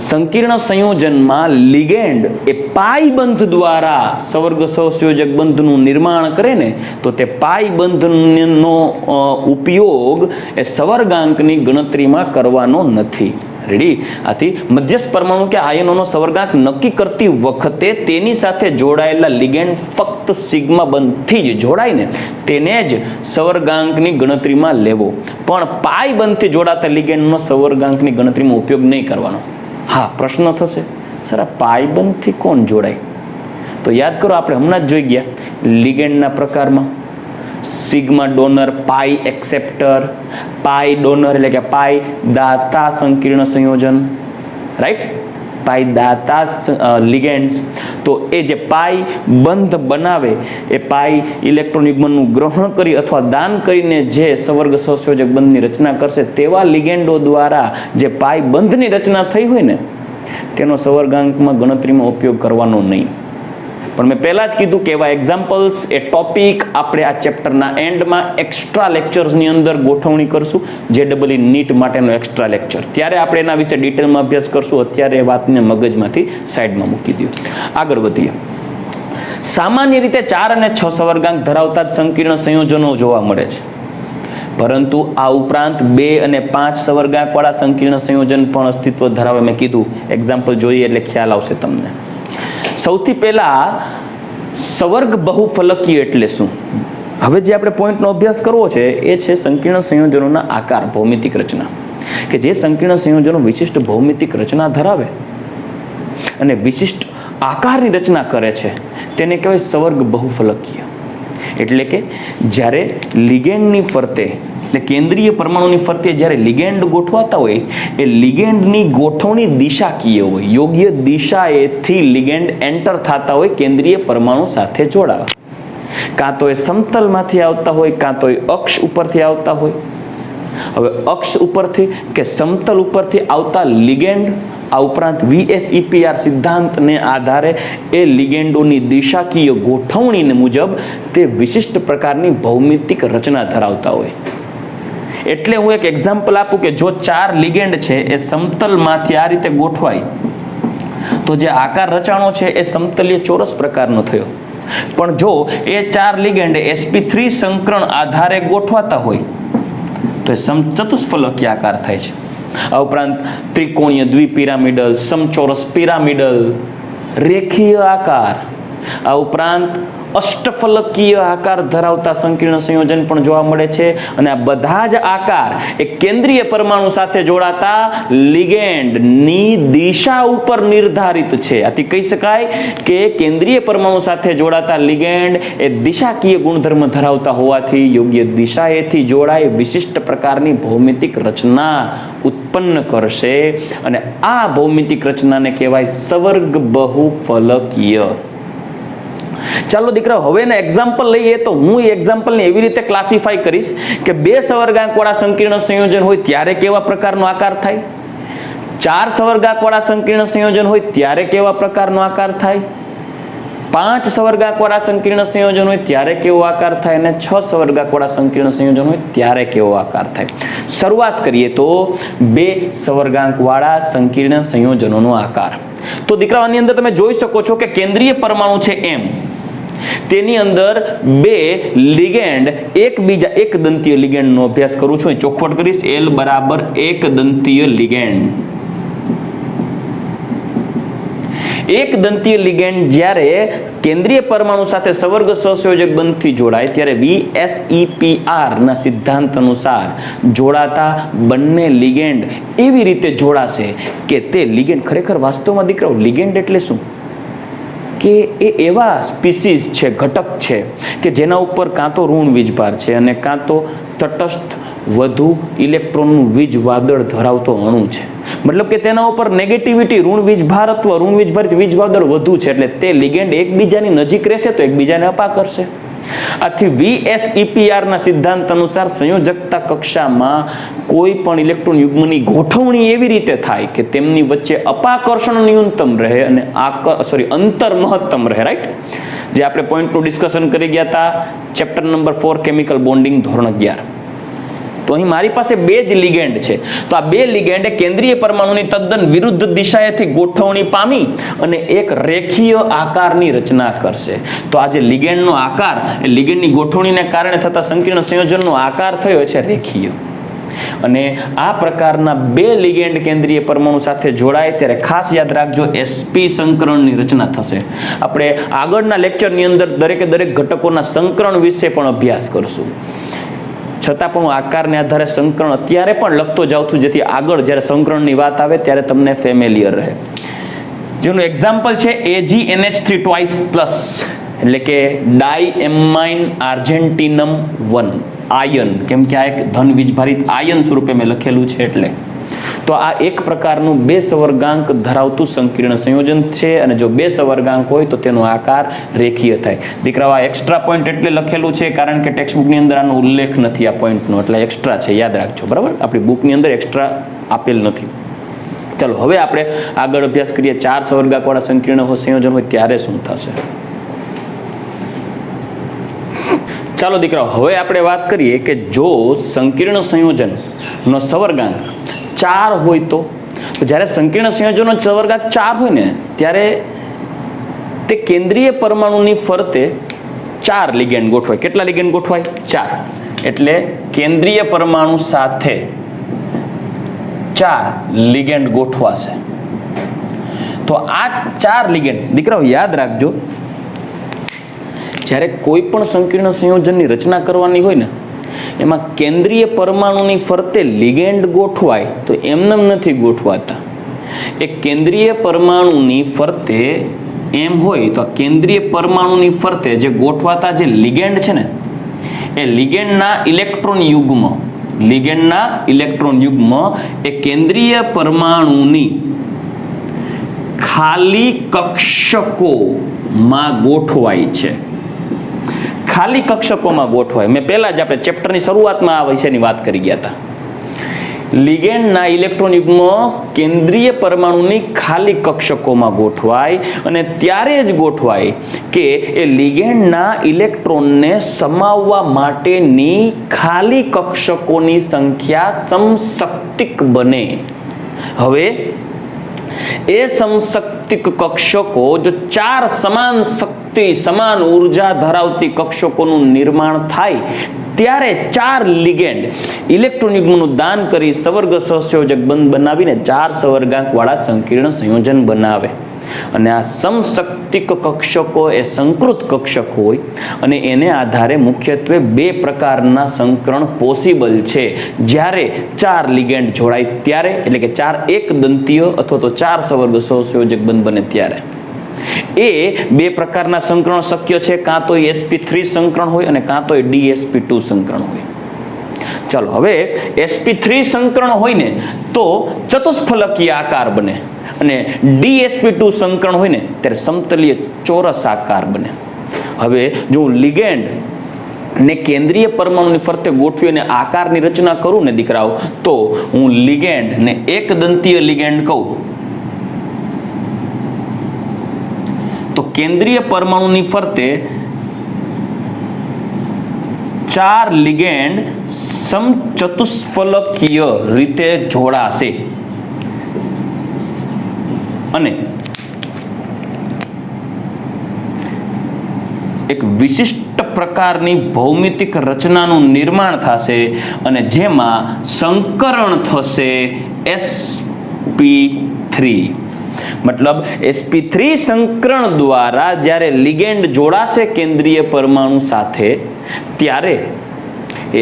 સંકીર્ણ સંયોજનમાં લિગેન્ડ એ પાઈ બંધ દ્વારા સવર્ગ સહસંયોજક બંધનું નિર્માણ કરે ને તો તે પાઈ બંધનો ઉપયોગ એ સવર્ગાંકની ગણતરીમાં કરવાનો નથી. રેડી. આથી મધ્યસ્થ પરમાણુ કે આયનોનો સવર્ગાંક નક્કી કરતી વખતે તેની સાથે જોડાયેલા લિગેન્ડ ફક્ત સિગ્મા બંધથી જ જોડાય ને તેને જ સવર્ગાંકની ગણતરીમાં લેવો, પણ પાઈ બંધથી જોડાતા લિગેન્ડનો સવર્ગાંકની ગણતરીમાં ઉપયોગ નહીં કરવાનો. હા, પ્રશ્ન થશે, સર આ પાઈ બંધથી કોણ જોડાય? તો યાદ કરો, આપણે હમણાં જ જોઈ ગયા લિગેન્ડના પ્રકારમાં સિગ્મા ડોનર, પાઈ એક્સેપ્ટર, પાઈ ડોનર એટલે કે પાઈ દાતા સંકીર્ણ સંયોજન, રાઈટ, પાઈ દાતા લિગેન્ડ્સ. તો એ જે પાઈ બંધ બનાવે એ પાઈ ઇલેક્ટ્રોન યુગ્મનનું ગ્રહણ કરી અથવા દાન કરીને જે સવર્ગ સહસંયોજક બંધની રચના કરશે તેવા લિગેન્ડો દ્વારા જે પાઈ બંધની રચના થઈ હોય ને તેનો સવર્ગાંકમાં ગણતરીમાં ઉપયોગ કરવાનો નહીં. પણ મેં પહેલા જ કીધું કે એવા એક્ઝામ્પલ્સ એ ટોપિક આપણે આ ચેપ્ટરના એન્ડમાં એક્સ્ટ્રા લેક્ચર્સની અંદર ગોઠવણી કરશું, JEE નીટ માટેનો એક્સ્ટ્રા લેક્ચર, ત્યારે આપણે એના વિશે ડિટેલમાં અભ્યાસ કરશું. અત્યારે એ વાતને મગજમાંથી સાઈડમાં મૂકી દો. આગળ વધીએ. સામાન્ય રીતે 4 અને 6 સવર્ગાંક ધરાવતા જ સંકીર્ણ સંયોજનો જોવા મળે છે, પરંતુ આ ઉપરાંત 2 અને 5 સવર્ગાંકવાળા સંકીર્ણ સંયોજન પણ અસ્તિત્વ ધરાવે. મેં કીધું એક્ઝામ્પલ જોઈએ એટલે ખ્યાલ આવશે તમને. સૌથી પહેલા સવર્ગ બહુફલકીય એટલે શું? હવે જે આપણે પોઈન્ટનો અભ્યાસ કરવો છે એ છે સંકીર્ણ સંયોજનોના આકાર, ભૌમિતિક રચના. કે જે સંકીર્ણ સંયોજનો વિશિષ્ટ ભૌમિતિક રચના ધરાવે અને વિશિષ્ટ આકારની રચના કરે છે તેને કહેવાય સવર્ગ બહુફલકીય. એટલે કે જ્યારે લિગેન્ડની ફરતે એટલે કેન્દ્રીય પરમાણુની ફરતે જ્યારે લિગેન્ડ ગોઠવાતા હોય એ લિગેન્ડની ગોઠવણી દિશાકીય હોય, યોગ્ય દિશાએથી લિગેન્ડ એન્ટર થતા હોય કેન્દ્રીય પરમાણુ સાથે જોડાવા. કાં તો એ સમતલમાંથી આવતા હોય, કાં તો એ અક્ષ ઉપરથી આવતા હોય. હવે અક્ષ ઉપરથી કે સમતલ ઉપરથી આવતા લિગેન્ડ, આ ઉપરાંત VSEPR સિદ્ધાંતને આધારે એ લિગેન્ડોની દિશાકીય ગોઠવણીને મુજબ તે વિશિષ્ટ પ્રકારની ભૌમિતિક રચના ધરાવતા હોય. એટલે હું એક એક્ઝામ્પલ આપું કે જો 4 લિગેન્ડ છે એ સમતલમાંથી આ રીતે ગોઠવાય તો જે આકાર રચાણો છે એ સમતલીય ચોરસ પ્રકારનો થયો. પણ જો એ 4 લિગેન્ડ sp3 સંકરણ આધારે ગોઠવાતા હોય તો એ સમચતુષ્ફલકીય આકાર થાય છે. આ ઉપરાંત ત્રિકોણીય દ્વિપિરામિડલ, સમચોરસ પિરામિડલ, રેખીય આકાર, આ ઉપરાંત અષ્ટફલકીય આકાર ધરાવતા સંકીર્ણ સંયોજન પણ જોવા મળે છે. અને આ બધા જ આકાર એ કેન્દ્રીય પરમાણુ સાથે જોડાતા લિગેન્ડની દિશા ઉપર નિર્ધારિત છે. આથી કહી શકાય કે કેન્દ્રીય પરમાણુ સાથે જોડાતા લિગેન્ડ એ દિશાકીય ગુણધર્મ ધરાવતા હોવાથી યોગ્ય દિશાએથી જોડાય વિશિષ્ટ પ્રકારની ભૌમિતિક રચના ઉત્પન્ન કરશે અને આ ભૌમિતિક રચનાને કહેવાય સવર્ગ બહુફલકીય. ચાલો દીકરા, હવે એના એક્ઝામ્પલ લઈએ તો હું એ એક્ઝામ્પલને એવી રીતે ક્લાસિફાઈ કરીશ કે 2 સવર્ગાંકવાળા સંકીર્ણ સંયોજન હોય ત્યારે કેવા પ્રકારનો આકાર થાય, 4 સવર્ગાંકવાળા સંકીર્ણ સંયોજન હોય ત્યારે કેવા પ્રકારનો આકાર થાય, 5 સવર્ગાંકવાળા સંકીર્ણ સંયોજન હોય ત્યારે કેવો આકાર થાય અને 6 સવર્ગાંકવાળા સંકીર્ણ સંયોજન હોય ત્યારે કેવો આકાર થાય. શરૂઆત કરીએ તો 2 સવર્ગાંકવાળા સંકીર્ણ સંયોજનોનો આકાર. તો દીકરા, આની અંદર તમે જોઈ શકો છો કે કેન્દ્રીય પરમાણુ છે M, તેની અંદર 2 લિગેન્ડ એકબીજા એક દંતીય લિગેન્ડનો અભ્યાસ કરું છું. ચોખવટ કરીશ, L બરાબર એક દંતીય લિગેન્ડ. એક દંતીય લિગેન્ડ જ્યારે કેન્દ્રીય પરમાણુ સાથે સવર્ગ સહસંયોજક બંધથી જોડાય ત્યારે VSEPR ના સિદ્ધાંત અનુસાર જોડાતા બંને લિગેન્ડ એવી રીતે જોડાશે કે તે લિગેન્ડ ખરેખર વાસ્તવમાં દીકરાઓ લિગેન્ડ એટલે શું કે એ એવા સ્પીસીસ છે, ઘટક છે કે જેના ઉપર કાં તો ઋણ વીજભાર છે અને કાં તો તટસ્થ વધુ ઇલેક્ટ્રોનનું વીજ વાદળ ધરાવતો અણુ છે. મતલબ કે તેના ઉપર નેગેટિવિટી, ઋણ વીજભાર અથવા ઋણ વીજભારિત વીજ વાદળ વધુ છે એટલે તે લિગેન્ડ એકબીજાની નજીક રહેશે તો એકબીજાને અપા કરશે. આથી VSEPR ના સિદ્ધાંત અનુસાર સંયોજકતા કક્ષામાં કોઈ પણ ઇલેક્ટ્રોન યુગ્મની ગોઠવણી એવી રીતે થાય કે તેમની વચ્ચે અપાકર્ષણ ન્યૂનતમ રહે અને અંતર મહત્તમ રહે. રાઈટ, જે આપણે પોઈન્ટનું ડિસ્કશન કરી ગયા હતા ચેપ્ટર નંબર 4 કેમિકલ બોન્ડિંગ ધોરણ 11. તો અહીં મારી પાસે 2 જ લિગેન્ડ છે. તો આ 2 લિગેન્ડ કેન્દ્રીય પરમાણુની તદ્દન વિરુદ્ધ દિશાએથી ગોઠવણી પામી અને એક રેખીય આકારની રચના કરશે. તો આ જે લિગેન્ડનો આકાર એ લિગેન્ડની ગોઠવણીને કારણે થતા સંકીર્ણ સંયોજનનો આકાર થયો છે રેખીય. અને આ પ્રકારના બે લિગેન્ડ કેન્દ્રીય પરમાણુ સાથે જોડાય ત્યારે ખાસ યાદ રાખજો sp સંકરણની રચના થશે. આપણે આગળના લેક્ચરની અંદર દરેકે દરેક ઘટકોના સંકરણ વિશે પણ અભ્યાસ કરશું. છતાં પણ હું આકારને આધારે સંકરણ અત્યારે પણ લખતો જાઉં છું, જેથી આગળ જ્યારે સંકરણની વાત આવે ત્યારે તમને ફેમિલિયર રહે. જેનું એક્ઝામ્પલ છે AgNH3 twice પ્લસ, એટલે કે ડાયએમાઇન આર્જેન્ટિનમ 1 આયન, કેમ કે આ એક ધન વીજભારિત આયન સ્વરૂપે મેં લખેલું છે એટલે. તો આ એક પ્રકારનું બે સવર્ગાંક ધરાવતું સંકીર્ણ સંયોજન છે, અને જો બે સવર્ગાંક હોય તો તેનો આકાર રેખીય થાય. દીકરાઓ, આ એક્સ્ટ્રા પોઈન્ટ એટલે લખેલું છે કારણ કે ટેક્સ્ટ બુકની અંદર આનો ઉલ્લેખ નથી આ પોઈન્ટનો, એટલે એક્સ્ટ્રા છે, યાદ રાખજો. બરાબર, આપણી બુકની અંદર એક્સ્ટ્રા આપેલ નથી. ચાલો હવે આપણે આગળ અભ્યાસ કરીએ. ચાર સવર્ગાંકવાળા સંકીર્ણ સંયોજન હોય ત્યારે શું થશે. ચાલો દીકરાઓ, હવે આપણે વાત કરીએ કે જો સંકીર્ણ સંયોજનનો સવર્ગાંક 4 હોય તો જ્યારે સંકીર્ણ સંયોજનનો સવર્ગાંક 4 હોય ને ત્યારે તે કેન્દ્રીય પરમાણુની ફરતે 4 લિગેન્ડ ગોઠવાય. કેટલા લિગેન્ડ ગોઠવાય? 4. એટલે કેન્દ્રીય પરમાણુ સાથે 4 લિગેન્ડ ગોઠવાશે. તો આ 4 લિગેન્ડ દીકરાઓ યાદ રાખજો, જ્યારે કોઈ પણ સંકીર્ણ સંયોજનની રચના કરવાની હોય ને એમાં કેન્દ્રીય પરમાણુની ફરતે લિગેન્ડ ગોઠવાય તો એમને નથી ગોઠવાતા. એ કેન્દ્રીય પરમાણુની ફરતે એમ હોય તો કેન્દ્રીય પરમાણુની ફરતે જે ગોઠવાતા જે લિગેન્ડ છે ને એ લિગેન્ડના ઇલેક્ટ્રોન યુગ્મ એ કેન્દ્રીય પરમાણુની ખાલી કક્ષકોમાં ગોઠવાય છે. ખાલી કક્ષકોમાં ગોઠવાય. મેં પહેલા જ આપણે ચેપ્ટરની શરૂઆતમાં આ વિશેની વાત કરી ગયા હતા. લિગેન્ડના ઇલેક્ટ્રોન યુગ્મ કેન્દ્રીય પરમાણુની ખાલી કક્ષકોમાં ગોઠવાય, અને ત્યારે જ ગોઠવાય કે એ લિગેન્ડના ઇલેક્ટ્રોનને સમાવવા માટેની ખાલી કક્ષકોની સંખ્યા સમશક્તિક બને. હવે એ સમશક્તિક કક્ષકો જો 4 સમાન શક્તિ, સમાન ઉર્જા ધરાવતી કક્ષકોનું નિર્માણ થાય ત્યારે 4 લિગેન્ડ ઇલેક્ટ્રોન યુગ્મનું દાન કરી સવર્ગ સહસંયોજક બંધ બનાવીને 4 સવર્ગાંક વાળા સંકીર્ણ સંયોજન બનાવે. અને આ સમશક્તિક કક્ષકો એ સંકૃત કક્ષક હોય, અને એને આધારે મુખ્યત્વે 2 પ્રકારના સંકરણ પોસિબલ છે જ્યારે 4 લિગેન્ડ જોડાય ત્યારે, એટલે કે 4 એકદંતીય અથવા તો 4 સવર્ગ સહસંયોજક બંધ બને ત્યારે. એ 2 પ્રકારના સંકરણ શક્ય છે, કાં તો sp3 સંકરણ હોય અને કાં તો dsp2 સંકરણ હોય. ચાલો હવે sp3 સંકરણ હોય ને તો ચતુષ્ફલકીય આકાર બને, અને dsp2 સંકરણ હોય ને ત્યારે સમતલીય ચોરસ આકાર બને. હવે જો હું લિગેન્ડ ને કેન્દ્રીય પરમાણુની ફરતે ગોઠવી અને આકારની રચના કરું ને દીકરાઓ, તો હું લિગેન્ડ ને એકદંતીય લિગેન્ડ કહું તો કેન્દ્રીય પરમાણુની ફરતે 4 લિગેન્ડ સમચતુષ્ફલકીય રીતે જોડાશે, અને એક વિશિષ્ટ પ્રકારની ભૌમિતિક રચનાનું નિર્માણ થશે, અને જેમાં સંકરણ થશે sp3. મતલબ sp3 સંકરણ દ્વારા જ્યારે લિગેન્ડ જોડાશે કેન્દ્રીય પરમાણુ સાથે ત્યારે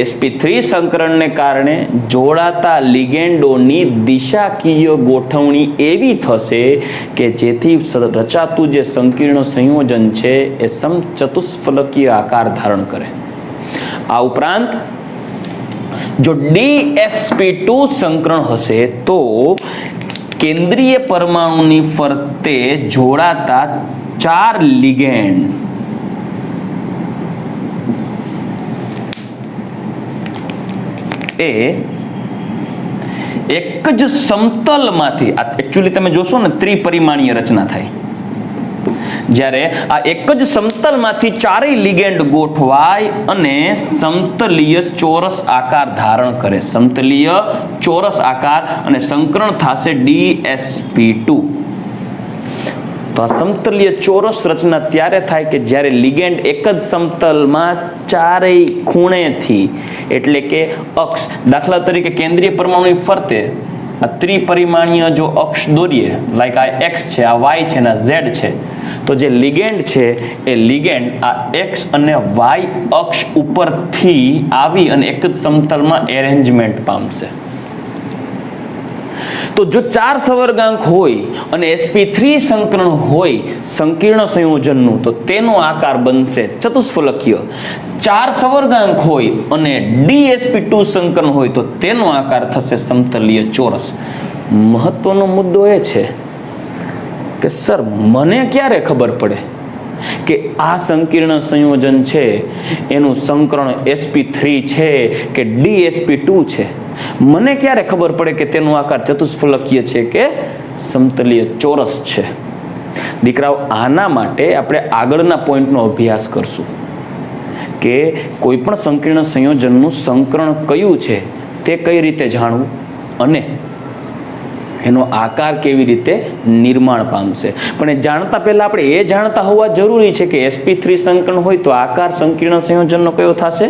sp3 સંકરણને કારણે જોડાતા લિગેન્ડોની દિશાકીય ગોઠવણી એવી થશે કે જેથી રચાતું જે સંકીર્ણ સંયોજન છે એ સમચતુષ્ફલકીય આકાર ધારણ કરે. આ ઉપરાંત જો dsp2 સંકરણ હશે તો કેન્દ્રીય પરમાણુની ફરતે જોડાતા 4 લિગેન્ડ એ એક જ સમતલમાંથી, એકચ્યુઅલી તમે જોશો ને ત્રિપરિમાણીય રચના થાય. જ્યારે આ એક જ સમતલમાંથી 4 લિગેન્ડ ગોઠવાય અને સમતલીય ચોરસ આકાર ધારણ કરે, સમતલીય ચોરસ આકાર, અને સંકરણ થશે dsp2. તો તો આ સમતલીય ચોરસ રચના ત્યારે થાય કે જ્યારે લિગેન્ડ એક જ સમતલમાં ચારેય ખૂણેથી, એટલે કે અક્ષ, દાખલા તરીકે કેન્દ્રીય પરમાણુની ફરતે આ ત્રિપરિમાણીય જો અક્ષ દોરીએ, લાઈક આ એક્સ છે, આ વાય છે અને આ ઝેડ છે, તો જે લિગેન્ડ છે એ લિગેન્ડ આ એક્સ અને વાય અક્ષ ઉપરથી આવી અને એક જ સમતલમાં એરેન્જમેન્ટ પામશે. તો જો 4 સવર્ગાંક હોય અને sp3 સંકરણ હોય સંકીર્ણ સંયોજનનું, તો તેનો આકાર બનશે ચતુષ્ફલકીય. 4 સવર્ગાંક હોય અને dsp2 સંકરણ હોય તો તેનો આકાર થશે સમતલીય ચોરસ. મહત્વનો મુદ્દો એ છે કે સર મને ક્યારે ખબર પડે કે આ સંકીર્ણ સંયોજન છે એનું સંકરણ sp3 છે કે dsp2 છે? મને ક્યારે ખબર પડે કે તેનો આકાર ચતુષ્ફલકીય છે કે સમતલીય ચોરસ છે? દીકરાઓ, આના માટે આપણે આગળના પોઈન્ટનો અભ્યાસ કરશું કે કોઈ પણ સંકીર્ણ સંયોજનનું સંકરણ કયું છે તે કઈ રીતે જાણવું અને એનો આકાર કેવી રીતે નિર્માણ પામશે. પણ એ જાણતા પહેલા આપણે એ જાણતા હોવા જરૂરી છે કે sp3 સંકરણ હોય તો આકાર સંકીર્ણ સંયોજનનો કયો થશે?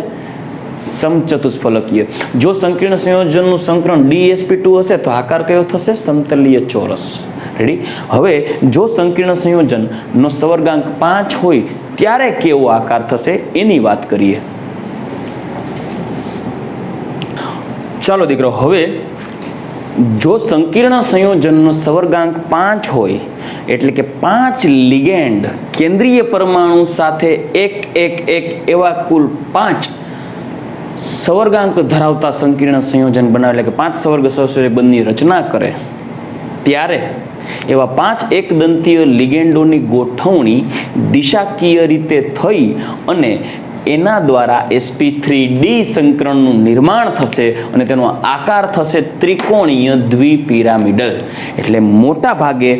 સમચતુષ્ફલકીય. જો સંકીર્ણ સંયોજનનું સંકરણ dsp2 હશે તો આકાર કયો થશે? સમતલીય ચોરસ. રેડી? હવે જો સંકીર્ણ સંયોજનનો સવર્ગાંક 5 હોય ત્યારે કેવો આકાર થશે એની વાત કરીએ. ચાલો દીકરો, હવે જો સંકીર્ણ સંયોજનનો સવર્ગાંક 5 હોય એટલે કે 5 લિગેન્ડ કેન્દ્રીય પરમાણુ સાથે એક એવા કુલ 5 સવર્ગાંક ધરાવતા સંકીર્ણ સંયોજન બનાવે, એટલે કે 5 સવર્ગ સહસંયોજક બંધની રચના કરે, ત્યારે એવા 5 એકદંતીય લિગેન્ડોની ગોઠવણી દિશાકીય રીતે થઈ અને એના દ્વારા sp3d સંકરણનું નિર્માણ થશે અને તેનો આકાર થશે ત્રિકોણીય દ્વિપિરામિડલ. એટલે મોટા ભાગે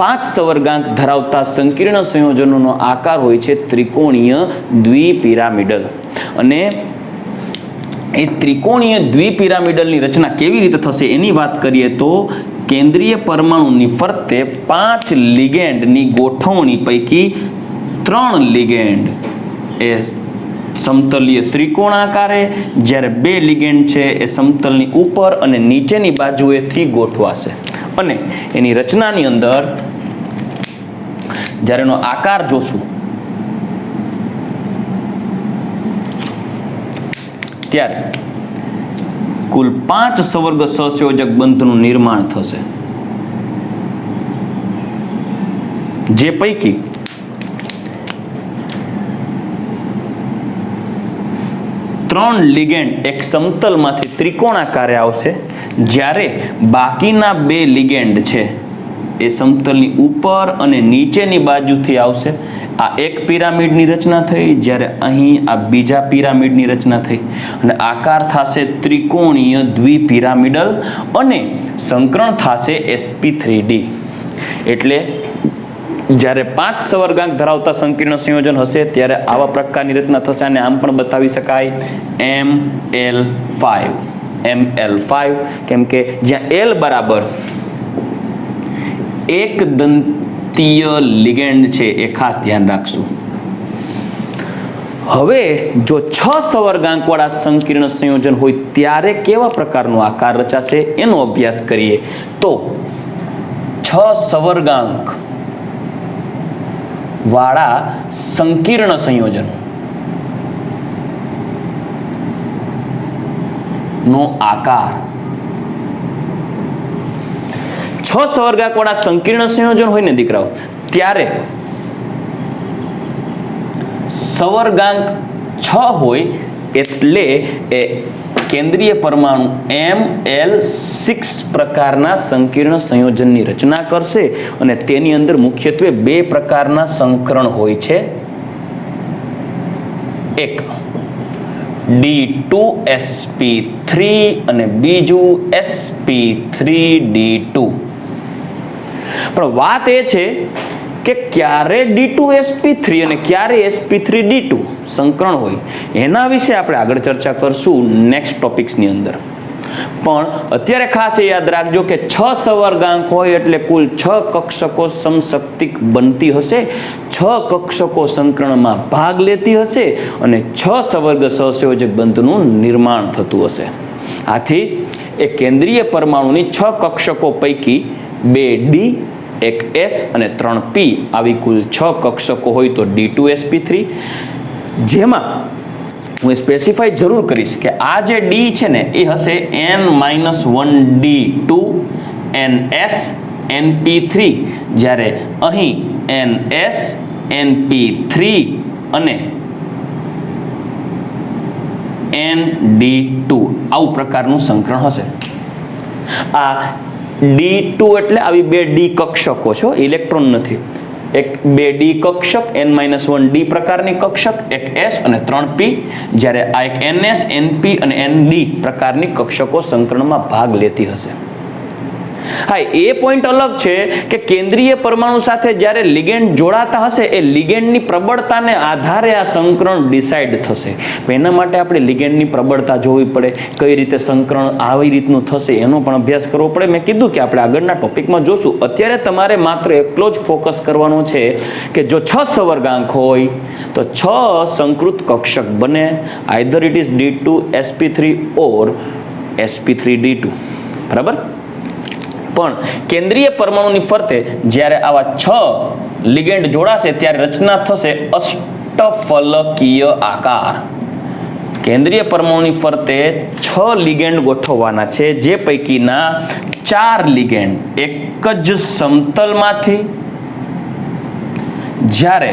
5 સવર્ગાંક ધરાવતા સંકીર્ણ સંયોજનોનો આકાર હોય છે ત્રિકોણીય દ્વિપિરામિડલ. અને એ ત્રિકોણીય દ્વિપિરામિડલની રચના કેવી રીતે થશે એની વાત કરીએ તો કેન્દ્રીય પરમાણુની ફરતે 5 લિગેન્ડની ગોઠવણી પૈકી 3 લિગેન્ડ એ સમતલીય ત્રિકોણાકારે, જ્યારે 2 લિગેન્ડ છે એ સમતલની ઉપર અને નીચેની બાજુએથી ગોઠવાશે. અને એની રચનાની અંદર જ્યારે એનો આકાર જોશું ત્યારે કુલ 5 સવર્ગ સહસંયોજક બંધનું નિર્માણ થશે, જે પૈકી ત્રણ લિગેન્ડ એક સમતલમાંથી ત્રિકોણાકારે આવશે, જ્યારે બાકીના 2 લિગેન્ડ છે એ સમતલની ઉપર અને નીચેની બાજુથી આવશે. આ એક પિરામિડની રચના થઈ, જ્યારે અહીં આ બીજા પિરામિડની રચના થઈ અને આકાર થશે ત્રિકોણીય દ્વિપિરામિડલ અને સંકરણ થશે sp3d. એટલે જ્યારે 5 સવર્ગાંક ધરાવતા સંકીર્ણ સંયોજન હશે ત્યારે આવા પ્રકારની રચના થશે. અને આમ પણ બતાવી શકાય ml5, કેમ કે જ્યાં l બરાબર એક દંતીય લિગેન્ડ છે એ ખાસ ધ્યાન રાખશું. હવે જો 6 સવર્ગાંક વાળા સંકીર્ણ સંયોજન હોય ત્યારે કેવા પ્રકારનો આકાર રચાશે એનો અભ્યાસ કરીએ તો 6 સવર્ગાંક વાળા સંકીર્ણ સંયોજન નો આકાર 6 સવર્ગાંક વાળા સંકીર્ણ સંયોજન હોય ને દીકરાઓ, ત્યારે સવર્ગાંક 6 હોય એટલે એ કેન્દ્રીય પરમાણુ ml6 પ્રકારના સંકીર્ણ સંયોજનની રચના કરશે અને તેની અંદર મુખ્યત્વે 2 પ્રકારના સંકરણ હોય છે. એક D2sp3 અને બીજું sp3d2. પણ વાત એ છે કે ક્યારે D2sp3 અને ક્યારે sp3d2 સંકરણ હોય એના વિશે આપણે આગળ ચર્ચા કરશું નેક્સ્ટ ટોપિક્સની અંદર. પણ અત્યારે ખાસ એ યાદ રાખજો કે 6 સવર્ગાંક હોય એટલે કુલ 6 કક્ષકો સમશક્તિક બનતી હશે, 6 કક્ષકો સંકરણમાં ભાગ લેતી હશે અને 6 સવર્ગ સહસંયોજક બંધનું નિર્માણ થતું હશે. આથી એ કેન્દ્રીય પરમાણુની 6 કક્ષકો પૈકી 2 ડી, 1 એસ અને 3 પી આવી કુલ 6 કક્ષકો હોય તો D2sp3, જેમાં હું સ્પેસિફાઈ જરૂર કરીશ કે આ જે ડી છે ને એ હશે n-1d2 ns np3, જ્યારે અહીં ns np3 અને nd2 આવું પ્રકારનું સંકરણ હશે. આ D2 એટલે આવી 2 ડી કક્ષકો છો, ઇલેક્ટ્રોન નથી. એક 2 ડી કક્ષક n-1d પ્રકારની કક્ષક, એક s અને 3 p, જ્યારે આ એક ns np અને nd પ્રકારની કક્ષકો સંકરણમાં ભાગ લેતી હશે. હા, એ પોઈન્ટ અલગ છે કે કેન્દ્રીય પરમાણુ સાથે જ્યારે લિગેન્ડ જોડાતા હશે એ લિગેન્ડની પ્રબળતાને આધારે આ સંકરણ ડિસાઇડ થશે. એના માટે આપણે લિગેન્ડની પ્રબળતા જોવી પડે, કઈ રીતે સંકરણ આવી રીતનું થશે એનો પણ અભ્યાસ કરવો પડે. મેં કીધું કે આપણે આગળના ટોપિકમાં જોશું. અત્યારે તમારે માત્ર એટલો જ ફોકસ કરવાનો છે કે જો 6 સવર્ગાંક હોય તો 6 સંકૃત કક્ષક બને, either it is D2sp3 or sp3d2. બરાબર. પણ કેન્દ્રીય પરમાણુની ફરતે જ્યારે આવા 6 લિગેન્ડ જોડાશે ત્યારે રચના થશે અષ્ટફલકીય આકાર. કેન્દ્રીય પરમાણુની ફરતે 6 લિગેન્ડ ગોઠવવાના છે, જે પૈકીના 4 લિગેન્ડ એક જ સમતલમાંથી, જ્યારે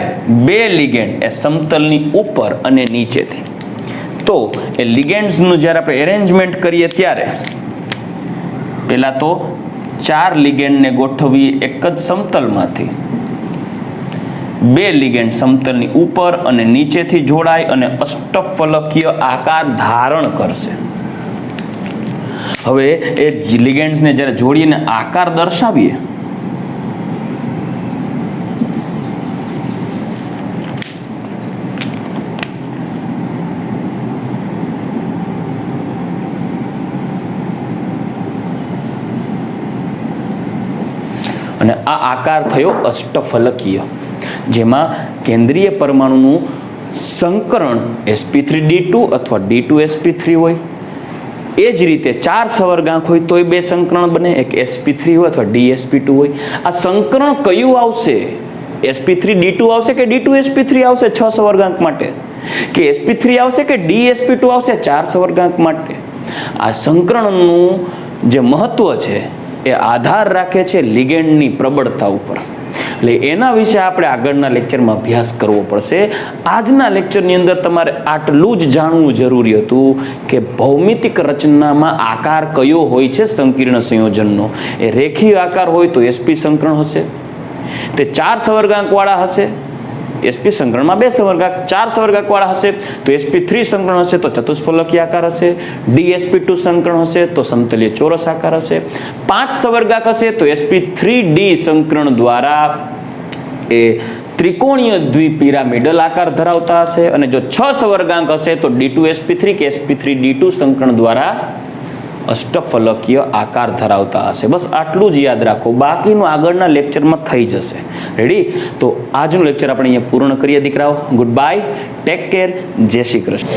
2 લિગેન્ડ એ સમતલની ઉપર અને નીચેથી. તો એ લિગેન્ડ્સનું જ્યારે આપણે એરેન્જમેન્ટ કરીએ ત્યારે પહેલા તો 4 લિગેન્ડને ગોઠવીએ એક જ સમતલમાંથી, 2 લિગેન્ડ સમતલની ઉપર અને નીચેથી જોડાય અને અષ્ટફલકીય આકાર ધારણ કરશે. હવે એ લિગેન્ડ્સને જ્યારે જોડીને આકાર દર્શાવીએ અને આ આકાર થયો અષ્ટફલકીય, જેમાં કેન્દ્રીય પરમાણુનું સંકરણ sp3d2 અથવા D2sp3 હોય. એ જ રીતે 4 સવર્ગાંક હોય તોય 2 સંકરણ બને, એક sp3 હોય અથવા dsp2 હોય. આ સંકરણ કયું આવશે? sp3d2 આવશે કે D2sp3 આવશે 6 સવર્ગાંક માટે, કે sp3 આવશે કે dsp2 આવશે 4 સવર્ગાંક માટે? આ સંકરણનું જે મહત્વ છે એ આધાર રાખે છે લિગેન્ડની પ્રબળતા ઉપર. એટલે એના વિશે આપણે આગળના લેક્ચરમાં અભ્યાસ કરવો પડશે. આજના લેક્ચરની અંદર તમારે આટલું જ જાણવું જરૂરી હતું કે ભૌમિતિક રચનામાં આકાર કયો હોય છે સંકીર્ણ સંયોજનનો. એ રેખીય આકાર હોય તો sp સંકરણ હશે, તે 4 સવર્ગાંક વાળા હશે. sp સંકરણમાં 2 સવર્ગાંક, 4 સવર્ગાંક વાળા હશે તો sp3 સંકરણ હશે તો ચતુષ્ફલકીય આકાર હશે, dsp2 સંકરણ હશે તો સમતલીય ચોરસ આકાર હશે, 5 સવર્ગાંક હશે તો sp3d સંકરણ દ્વારા એ ત્રિકોણીય દ્વિપિરામિડલ આકાર ધરાવતા હશે, અને જો 6 સવર્ગાંક હશે તો D2sp3 કે sp3d2 સંકરણ દ્વારા અષ્ટફલકીય આકાર ધરાવતા હશે. બસ આટલું જ યાદ રાખો, બાકીનું આગળના લેક્ચરમાં થઈ જશે. રેડી? તો આજનું લેક્ચર આપણે અહીંયા પૂર્ણ કરીએ દીકરાઓ. ગુડ બાય, ટેક કેર, જય શ્રી કૃષ્ણ.